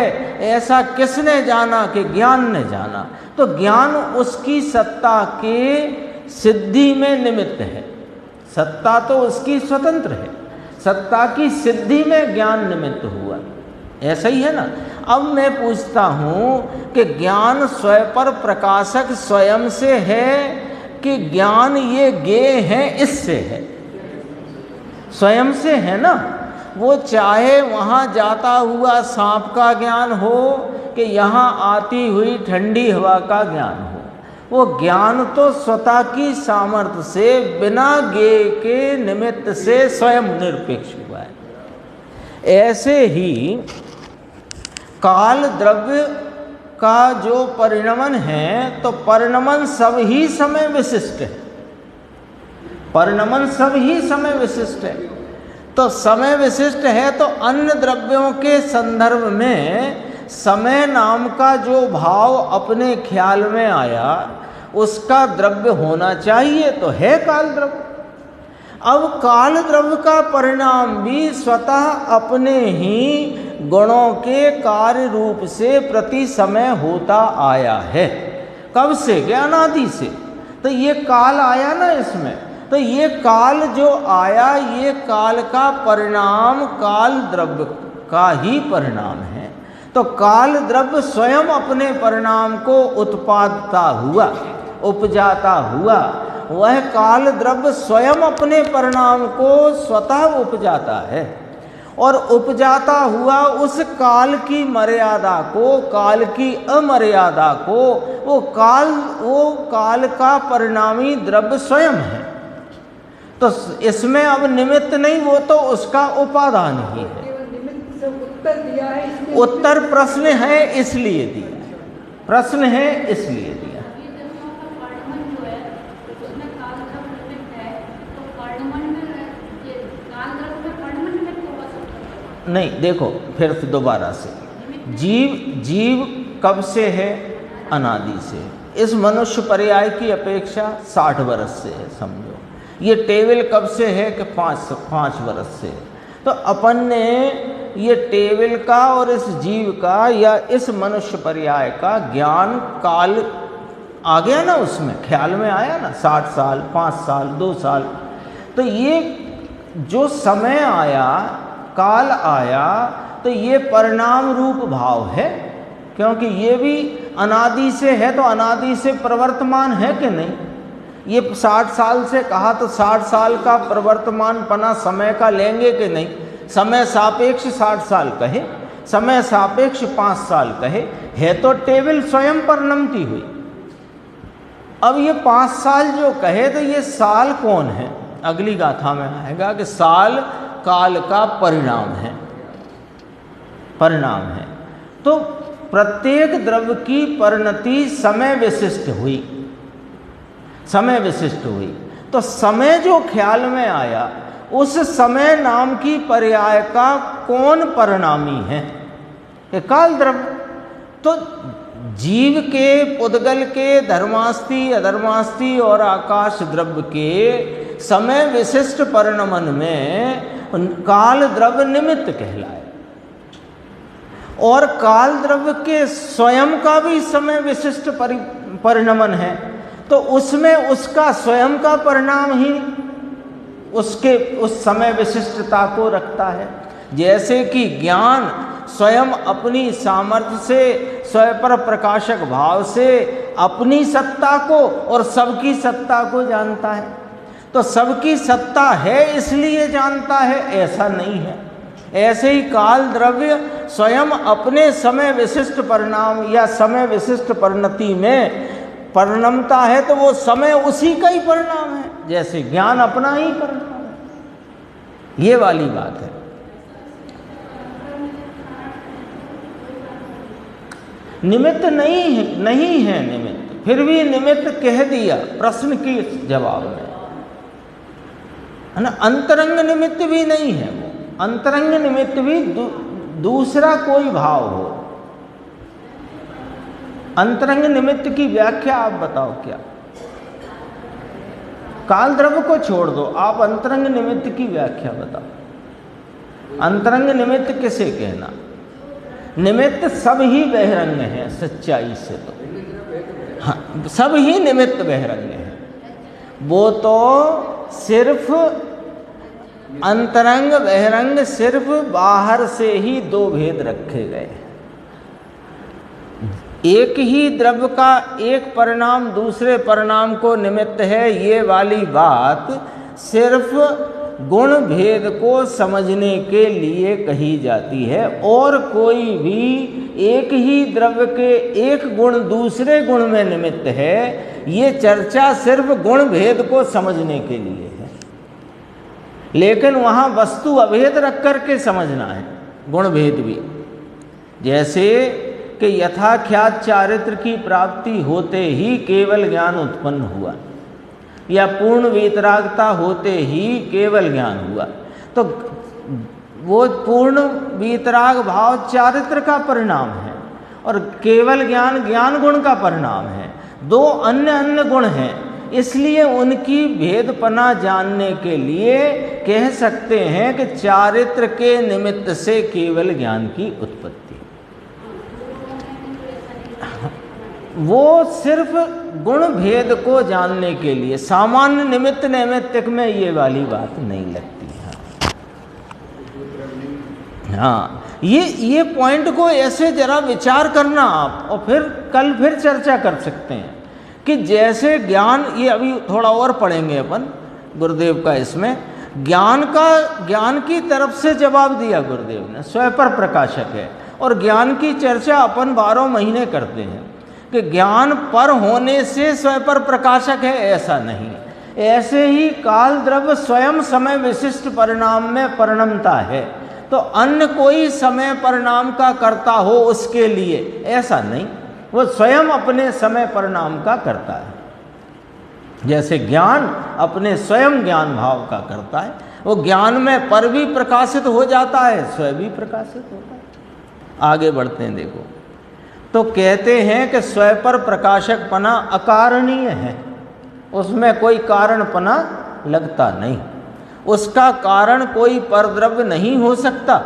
ऐसा किसने जाना कि ज्ञान ने जाना। तो ज्ञान उसकी सत्ता के सिद्धि में निमित्त है, सत्ता तो उसकी स्वतंत्र है, सत्ता की सिद्धि में ज्ञान निमित्त हुआ। ऐसा ही है ना। अब मैं पूछता हूँ कि ज्ञान स्वयं पर प्रकाशक स्वयं से है कि ज्ञान ये ज्ञेय है इससे है? स्वयं से है ना। वो चाहे वहाँ जाता हुआ सांप का ज्ञान हो कि यहाँ आती हुई ठंडी हवा का ज्ञान हो, वो ज्ञान तो स्वतः की सामर्थ्य से बिना ज्ञेय के निमित्त से स्वयं निरपेक्ष हुआ है। ऐसे ही काल द्रव्य का जो परिणमन है, तो परिणमन सब ही समय विशिष्ट है, परिणमन सब ही समय विशिष्ट है। तो समय विशिष्ट है तो अन्य द्रव्यों के संदर्भ में समय नाम का जो भाव अपने ख्याल में आया उसका द्रव्य होना चाहिए, तो है काल द्रव्य। अब काल द्रव्य का परिणाम भी स्वतः अपने ही गुणों के कार्य रूप से प्रति समय होता आया है। कब से? ज्ञानादि से। तो ये काल आया ना इसमें, तो ये काल जो आया, ये काल का परिणाम काल द्रव्य का ही परिणाम है। तो काल द्रव्य स्वयं अपने परिणाम को उत्पादता हुआ, उपजाता हुआ, वह काल द्रव्य स्वयं अपने परिणाम को स्वतः उपजाता है। और उपजाता हुआ उस काल की मर्यादा को, काल की अमर्यादा को, वो काल का परिणामी द्रव्य स्वयं है। तो इसमें अब निमित्त नहीं, वो तो उसका उपादान ही है। निमित्त से उत्तर दिया है, इसलिए उत्तर प्रश्न है इसलिए दिया, प्रश्न है इसलिए दिया। नहीं, देखो फिर दोबारा से, जीव कब से है? अनादि से। इस मनुष्य पर्याय की अपेक्षा 60 वर्ष से है समझो। ये टेबल कब से है कि 5 वर्ष से। तो अपन ने ये टेबल का और इस जीव का या इस मनुष्य पर्याय का ज्ञान काल आ गया ना, उसमें ख्याल में आया ना, 60 साल, 5 साल, 2 साल। तो ये जो समय आया, काल आया, तो ये परिणाम रूप भाव है, क्योंकि ये भी अनादि से है, तो अनादि से प्रवर्तमान है कि नहीं। ये 60 साल से कहा तो 60 साल का प्रवर्तमान पना समय का लेंगे कि नहीं। समय सापेक्ष 60 साल कहे, समय सापेक्ष 5 साल कहे, है तो टेबल स्वयं परिणमती हुई। अब ये 5 साल जो कहे, तो ये साल कौन है? अगली गाथा में आएगा कि साल काल का परिणाम है, परिणाम है। तो प्रत्येक द्रव्य की परिणति समय विशिष्ट हुई, समय विशिष्ट हुई। तो समय जो ख्याल में आया, उस समय नाम की पर्याय का कौन परिणामी है? ये काल द्रव्य। तो जीव के, पुद्गल के, धर्मास्ति, अधर्मास्ति और आकाश द्रव्य के समय विशिष्ट परिणमन में काल द्रव्य निमित्त कहलाए। और काल द्रव्य के स्वयं का भी समय विशिष्ट परिणमन है, तो उसमें उसका स्वयं का परिणाम ही उसके उस समय विशिष्टता को रखता है। जैसे कि ज्ञान स्वयं अपनी सामर्थ्य से, स्वयं पर प्रकाशक भाव से अपनी सत्ता को और सबकी सत्ता को जानता है। तो सबकी सत्ता है इसलिए जानता है, ऐसा नहीं है। ऐसे ही काल द्रव्य स्वयं अपने समय विशिष्ट परिणाम या समय विशिष्ट परिणति में परिणमता है, तो वो समय उसी का ही परिणाम है, जैसे ज्ञान अपना ही परिणाम है। ये वाली बात है। निमित्त नहीं है निमित्त, फिर भी निमित्त कह दिया प्रश्न के जवाब में, है ना। अंतरंग निमित्त भी नहीं है वो, अंतरंग निमित्त भी दूसरा कोई भाव हो। अंतरंग निमित्त की व्याख्या आप बताओ क्या? काल द्रव्य को छोड़ दो, आप अंतरंग निमित्त की व्याख्या बताओ। अंतरंग निमित्त किसे कहना? निमित्त सब ही बहिरंग हैं सच्चाई से, तो हाँ सब ही निमित्त बहिरंग हैं। वो तो सिर्फ अंतरंग बहिरंग सिर्फ बाहर से ही दो भेद रखे गए। एक ही द्रव्य का एक परिणाम दूसरे परिणाम को निमित्त है, ये वाली बात सिर्फ गुण भेद को समझने के लिए कही जाती है। और कोई भी एक ही द्रव्य के एक गुण दूसरे गुण में निमित्त है, ये चर्चा सिर्फ गुण भेद को समझने के लिए है। लेकिन वहाँ वस्तु अभेद रख करके समझना है गुण भेद भी। जैसे कि यथाख्यात चारित्र की प्राप्ति होते ही केवल ज्ञान उत्पन्न हुआ, या पूर्ण वीतरागता होते ही केवल ज्ञान हुआ, तो वो पूर्ण वीतराग भाव चारित्र का परिणाम है और केवल ज्ञान ज्ञान गुण का परिणाम है। दो अन्य अन्य गुण हैं, इसलिए उनकी भेदपना जानने के लिए कह सकते हैं कि चारित्र के निमित्त से केवल ज्ञान की उत्पत्ति। वो सिर्फ गुण भेद को जानने के लिए, सामान्य निमित्त नैमित्तिक में ये वाली बात नहीं लगती है। हाँ ये पॉइंट को ऐसे जरा विचार करना आप, और फिर कल फिर चर्चा कर सकते हैं कि जैसे ज्ञान, ये अभी थोड़ा और पढ़ेंगे अपन गुरुदेव का, इसमें ज्ञान की तरफ से जवाब दिया गुरुदेव ने, स्वपर प्रकाशक है। और ज्ञान की चर्चा अपन 12 महीने करते हैं कि ज्ञान पर होने से स्वपर प्रकाशक है, ऐसा नहीं। ऐसे ही काल द्रव्य स्वयं समय विशिष्ट परिणाम में परिणमता है, तो अन्य कोई समय परिणाम का करता हो उसके लिए, ऐसा नहीं। वो स्वयं अपने समय परिणाम का करता है। जैसे ज्ञान अपने स्वयं ज्ञान भाव का करता है, वो ज्ञान में पर भी प्रकाशित हो जाता है, स्वयं भी प्रकाशित होता है। आगे बढ़ते हैं, देखो तो कहते हैं कि स्वपर प्रकाशकपना अकारणीय है, उसमें कोई कारणपना लगता नहीं, उसका कारण कोई परद्रव्य नहीं हो सकता,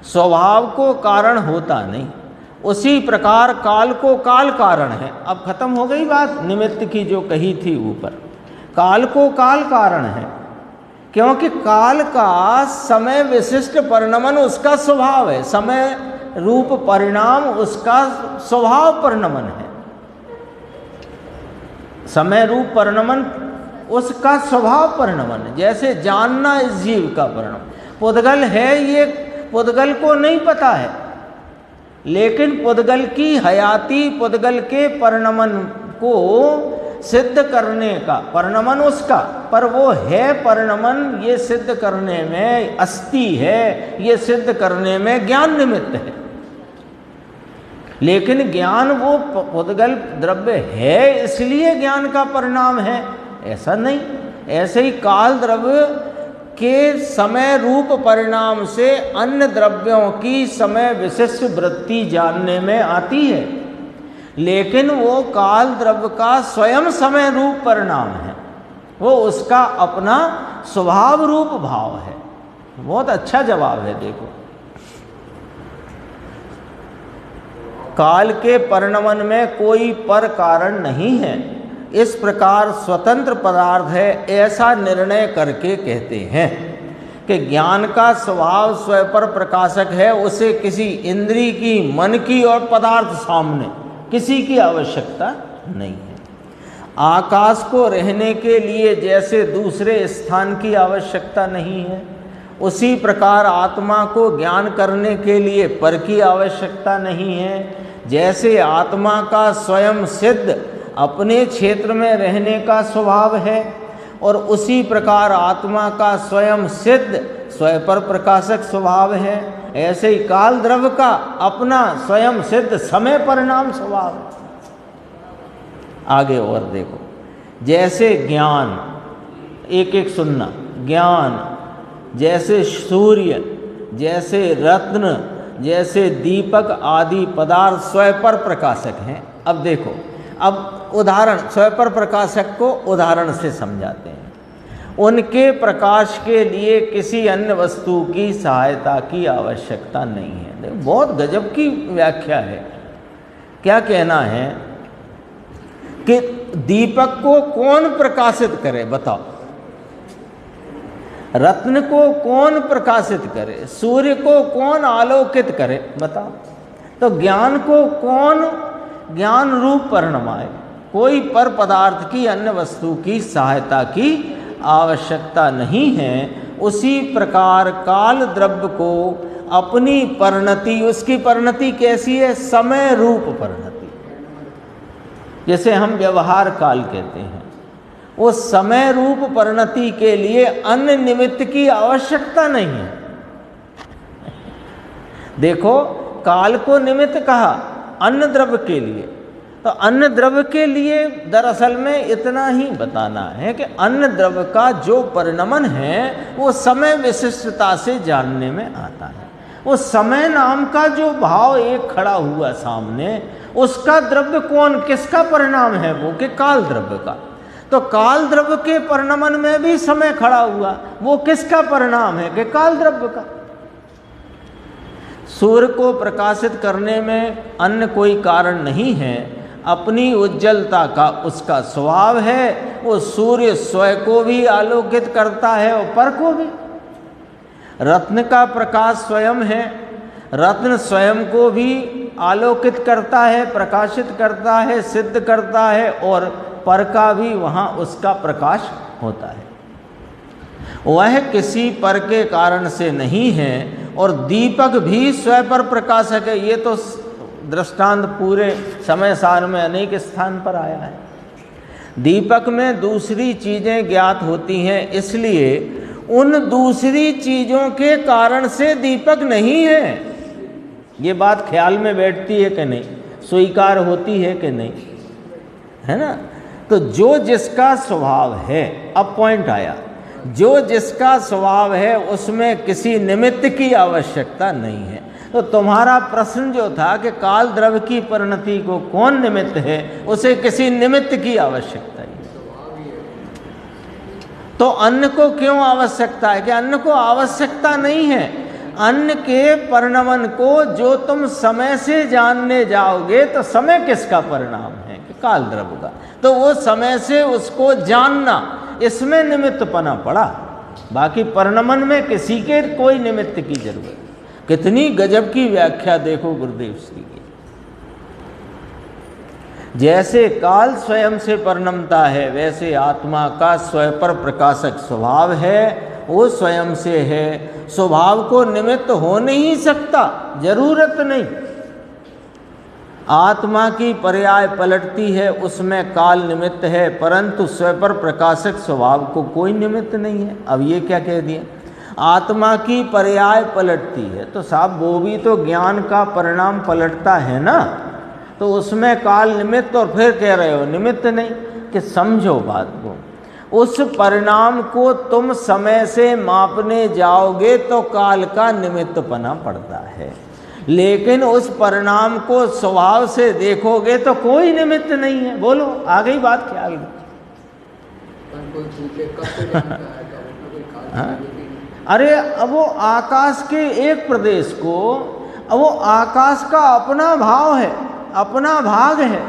स्वभाव को कारण होता नहीं। उसी प्रकार काल को काल कारण है। अब खत्म हो गई बात निमित्त की जो कही थी ऊपर, काल को काल कारण है, क्योंकि काल का समय विशिष्ट परिणमन उसका स्वभाव है, समय रूप परिणाम उसका स्वभाव परिणमन है। समय रूप परिणमन उसका स्वभाव परिणमन है। जैसे जानना इस जीव का परिणाम, पुद्गल है, ये पुद्गल को नहीं पता है, लेकिन पुद्गल की हयाती, पुद्गल के परिणमन को सिद्ध करने का, परिणमन उसका, पर वो है परिणमन, ये सिद्ध करने में अस्ति है, ये सिद्ध करने में ज्ञान निमित्त है। लेकिन ज्ञान वो पुद्गल द्रव्य है इसलिए ज्ञान का परिणाम है, ऐसा नहीं। ऐसे ही काल द्रव्य के समय रूप परिणाम से अन्य द्रव्यों की समय विशिष्ट वृत्ति जानने में आती है, लेकिन वो काल द्रव्य का स्वयं समय रूप परिणाम है, वो उसका अपना स्वभाव रूप भाव है। बहुत अच्छा जवाब है। देखो काल के परिणमन में कोई पर कारण नहीं है, इस प्रकार स्वतंत्र पदार्थ है, ऐसा निर्णय करके कहते हैं कि ज्ञान का स्वभाव स्वपर प्रकाशक है, उसे किसी इंद्री की, मन की और पदार्थ सामने किसी की आवश्यकता नहीं है। आकाश को रहने के लिए जैसे दूसरे स्थान की आवश्यकता नहीं है, उसी प्रकार आत्मा को ज्ञान करने के लिए पर की आवश्यकता नहीं है। जैसे आत्मा का स्वयं सिद्ध अपने क्षेत्र में रहने का स्वभाव है, और उसी प्रकार आत्मा का स्वयं सिद्ध स्वयं पर प्रकाशक स्वभाव है, ऐसे ही काल द्रव्य का अपना स्वयं सिद्ध समय परिणाम स्वभाव है। आगे और देखो, जैसे ज्ञान, एक एक सुनना, ज्ञान जैसे सूर्य, जैसे रत्न, जैसे दीपक आदि पदार्थ स्वयं पर प्रकाशक हैं। अब देखो, अब उदाहरण, स्वयं पर प्रकाशक को उदाहरण से समझाते हैं। उनके प्रकाश के लिए किसी अन्य वस्तु की सहायता की आवश्यकता नहीं है। देखो, बहुत गजब की व्याख्या है। क्या कहना है कि दीपक को कौन प्रकाशित करे, बताओ। रत्न को कौन प्रकाशित करे, सूर्य को कौन आलोकित करे, बताओ। तो ज्ञान को कौन ज्ञान रूप परिणमाए, कोई पर पदार्थ की अन्य वस्तु की सहायता की आवश्यकता नहीं है। उसी प्रकार काल द्रव्य को अपनी परिणति, उसकी परिणति कैसी है, समय रूप परिणति, जैसे हम व्यवहार काल कहते हैं, वो समय रूप परिणति के लिए अन्य निमित्त की आवश्यकता नहीं है। देखो, काल को निमित्त कहा अन्य द्रव्य के लिए, तो अन्य द्रव्य के लिए दरअसल में इतना ही बताना है कि अन्य द्रव्य का जो परिणमन है वो समय विशिष्टता से जानने में आता है। वो समय नाम का जो भाव एक खड़ा हुआ सामने, उसका द्रव्य कौन, किसका परिणाम है, वो कि काल द्रव्य का। तो काल द्रव्य के परिणमन में भी समय खड़ा हुआ, वो किसका परिणाम है, कि काल द्रव्य का। सूर्य को प्रकाशित करने में अन्य कोई कारण नहीं है, अपनी उज्ज्वलता का उसका स्वभाव है। वो सूर्य स्वयं को भी आलोकित करता है और पर को भी। रत्न का प्रकाश स्वयं है, रत्न स्वयं को भी आलोकित करता है, प्रकाशित करता है, सिद्ध करता है, और पर का भी वहाँ उसका प्रकाश होता है। वह किसी पर के कारण से नहीं है, और दीपक भी स्वयं पर प्रकाशक है। ये तो दृष्टांत पूरे समय सार में अनेक स्थान पर आया है। दीपक में दूसरी चीज़ें ज्ञात होती हैं, इसलिए उन दूसरी चीज़ों के कारण से दीपक नहीं है। ये बात ख्याल में बैठती है कि नहीं, स्वीकार होती है कि नहीं, है ना। तो जो जिसका स्वभाव है, अब पॉइंट आया, जो जिसका स्वभाव है उसमें किसी निमित्त की आवश्यकता नहीं है। तो तुम्हारा प्रश्न जो था कि काल द्रव्य की परिणति को कौन निमित्त है, उसे किसी निमित्त की आवश्यकता ही नहीं। तो अन्न को क्यों आवश्यकता है, कि अन्न को आवश्यकता नहीं है। अन्न के परिणमन को जो तुम समय से जानने जाओगे, तो समय किसका परिणाम है, कि काल द्रव्य का। तो वो समय से उसको जानना, इसमें निमित्तपना पड़ा। बाकी परिणमन में किसी के कोई निमित्त की जरूरत। कितनी गजब की व्याख्या देखो गुरुदेव श्री की। जैसे काल स्वयं से परिणमता है, वैसे आत्मा का स्वयं पर प्रकाशक स्वभाव है, वो स्वयं से है। स्वभाव को निमित्त हो नहीं सकता, जरूरत नहीं। आत्मा की पर्याय पलटती है, उसमें काल निमित्त है, परंतु स्वयं पर प्रकाशक स्वभाव को कोई निमित्त नहीं है। अब ये क्या कह दिया, आत्मा की पर्याय पलटती है, तो साहब वो भी तो ज्ञान का परिणाम पलटता है ना, तो उसमें काल निमित्त, और फिर कह रहे हो निमित्त नहीं। कि समझो बात को, उस परिणाम को तुम समय से मापने जाओगे तो काल का निमित्तपना पड़ता है, लेकिन उस परिणाम को स्वभाव से देखोगे तो कोई निमित्त नहीं है। बोलो, आ गई बात, ख्याल में। अरे अब वो आकाश के एक प्रदेश को, अब वो आकाश का अपना भाव है, अपना भाग है,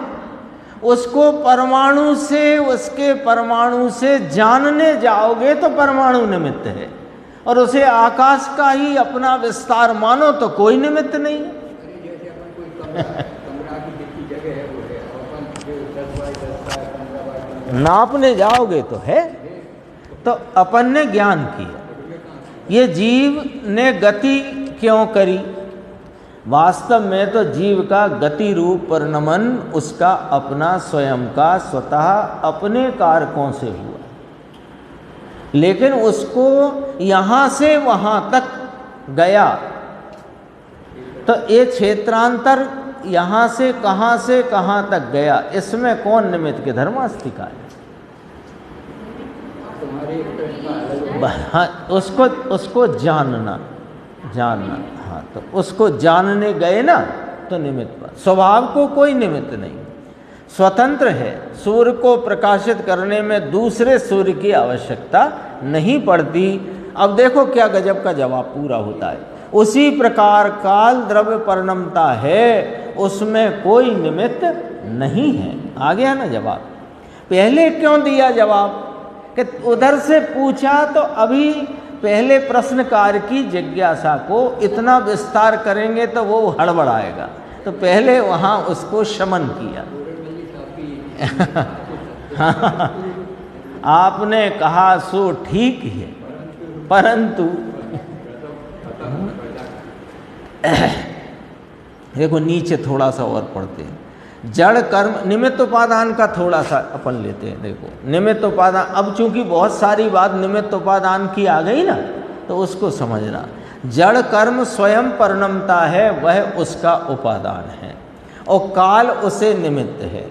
उसको परमाणु से, उसके परमाणु से जानने जाओगे तो परमाणु निमित्त है, और उसे आकाश का ही अपना विस्तार मानो तो कोई निमित्त नहीं है। जैसे अपन कोई कमरा की जितनी जगह है वो नापने जाओगे तो है। तो अपन ने ज्ञान किया, ये जीव ने गति क्यों करी? वास्तव में तो जीव का गति रूप परिणमन उसका अपना स्वयं का स्वतः अपने कारकों से हुआ, लेकिन उसको यहाँ से वहाँ तक गया तो ये क्षेत्रांतर यहाँ से कहाँ तक गया, इसमें कौन निमित्त के धर्मास्तिका है? हाँ, उसको जानना। हाँ, तो उसको जानने गए ना तो निमित्त पर। स्वभाव को कोई निमित्त नहीं, स्वतंत्र है। सूर्य को प्रकाशित करने में दूसरे सूर्य की आवश्यकता नहीं पड़ती। अब देखो क्या गजब का जवाब पूरा होता है। उसी प्रकार काल द्रव्य परिणमता है, उसमें कोई निमित्त नहीं है। आ गया ना जवाब? पहले क्यों दिया जवाब कि उधर से पूछा तो अभी पहले प्रश्नकार की जिज्ञासा को इतना विस्तार करेंगे तो वो हड़बड़ाएगा, तो पहले वहाँ उसको शमन किया। आपने कहा सो ठीक है, परंतु देखो नीचे थोड़ा सा और पढ़ते हैं। जड़ कर्म निमित्त उपादान का थोड़ा सा अपन लेते हैं। देखो निमित्त उपादान, अब चूंकि बहुत सारी बात निमित्त उपादान की आ गई ना, तो उसको समझना। जड़ कर्म स्वयं परिणमता है, वह उसका उपादान है, और काल उसे निमित्त है।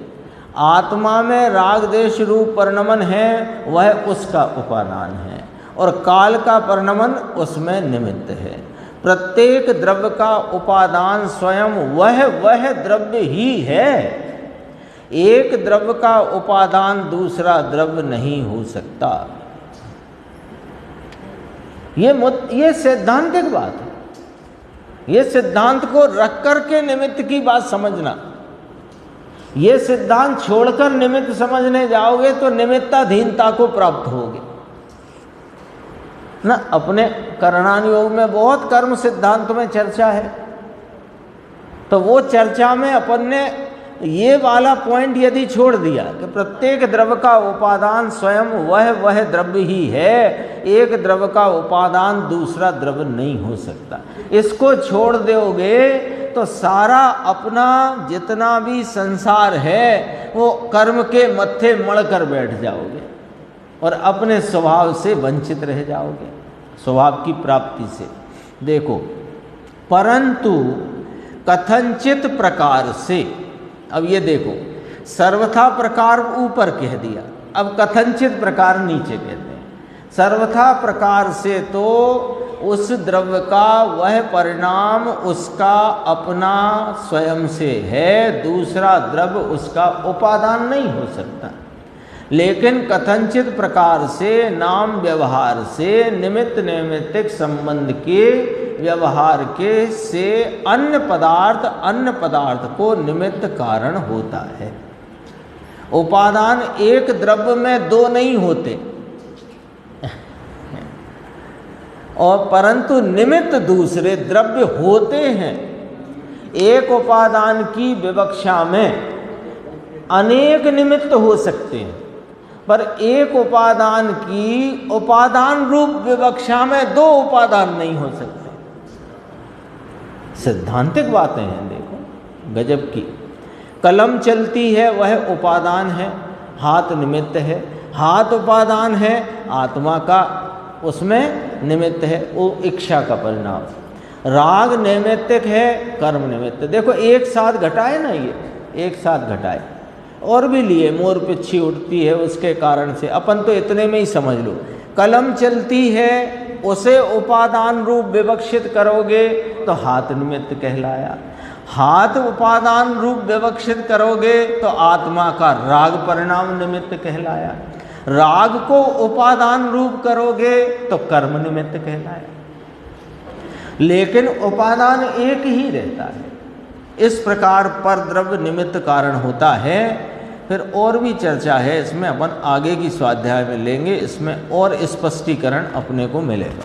आत्मा में राग देश रूप परिणमन है, वह उसका उपादान है, और काल का परिणमन उसमें निमित्त है। प्रत्येक द्रव्य का उपादान स्वयं वह द्रव्य ही है। एक द्रव्य का उपादान दूसरा द्रव्य नहीं हो सकता। ये सैद्धांतिक बात है। ये सिद्धांत को रख कर के निमित्त की बात समझना। ये सिद्धांत छोड़कर निमित्त समझने जाओगे तो निमित्ताधीनता को प्राप्त होगे ना। अपने करणान योग में बहुत कर्म सिद्धांत में चर्चा है, तो वो चर्चा में अपन ने ये वाला पॉइंट यदि छोड़ दिया कि प्रत्येक द्रव्य का उपादान स्वयं वह द्रव्य ही है, एक द्रव्य का उपादान दूसरा द्रव्य नहीं हो सकता, इसको छोड़ दोगे तो सारा अपना जितना भी संसार है वो कर्म के मत्थे मड़ कर बैठ जाओगे और अपने स्वभाव से वंचित रह जाओगे, स्वभाव की प्राप्ति से। देखो, परंतु कथनचित प्रकार से, अब ये देखो, सर्वथा प्रकार ऊपर कह दिया, अब कथनचित प्रकार नीचे कहते हैं। सर्वथा प्रकार से तो उस द्रव्य का वह परिणाम उसका अपना स्वयं से है, दूसरा द्रव्य उसका उपादान नहीं हो सकता। लेकिन कथनचित प्रकार से नाम व्यवहार से निमित्त नैमित्तिक संबंध के व्यवहार के से अन्य पदार्थ को निमित्त कारण होता है। उपादान एक द्रव्य में दो नहीं होते, और परंतु निमित्त दूसरे द्रव्य होते हैं। एक उपादान की विवक्षा में अनेक निमित्त हो सकते हैं, पर एक उपादान की उपादान रूप विवक्षा में दो उपादान नहीं हो सकते। सिद्धांतिक बातें हैं, देखो गजब की। कलम चलती है, वह उपादान है, हाथ निमित्त है, हाथ उपादान है, आत्मा का उसमें निमित्त है, वो इच्छा का परिणाम। राग नैमित्तिक है, कर्म निमित्त। देखो एक साथ घटाए ना, ये एक साथ घटाए। और भी लिए, मोर पिच्छी उठती है उसके कारण से, अपन तो इतने में ही समझ लो। कलम चलती है, उसे उपादान रूप विवक्षित करोगे तो हाथ निमित्त कहलाया। हाथ उपादान रूप विवक्षित करोगे तो आत्मा का राग परिणाम निमित्त कहलाया। राग को उपादान रूप करोगे तो कर्म निमित्त कहलाया। लेकिन उपादान एक ही रहता है। इस प्रकार पर द्रव्य निमित्त कारण होता है। फिर और भी चर्चा है, इसमें अपन आगे की स्वाध्याय में लेंगे, इसमें और स्पष्टीकरण अपने को मिलेगा।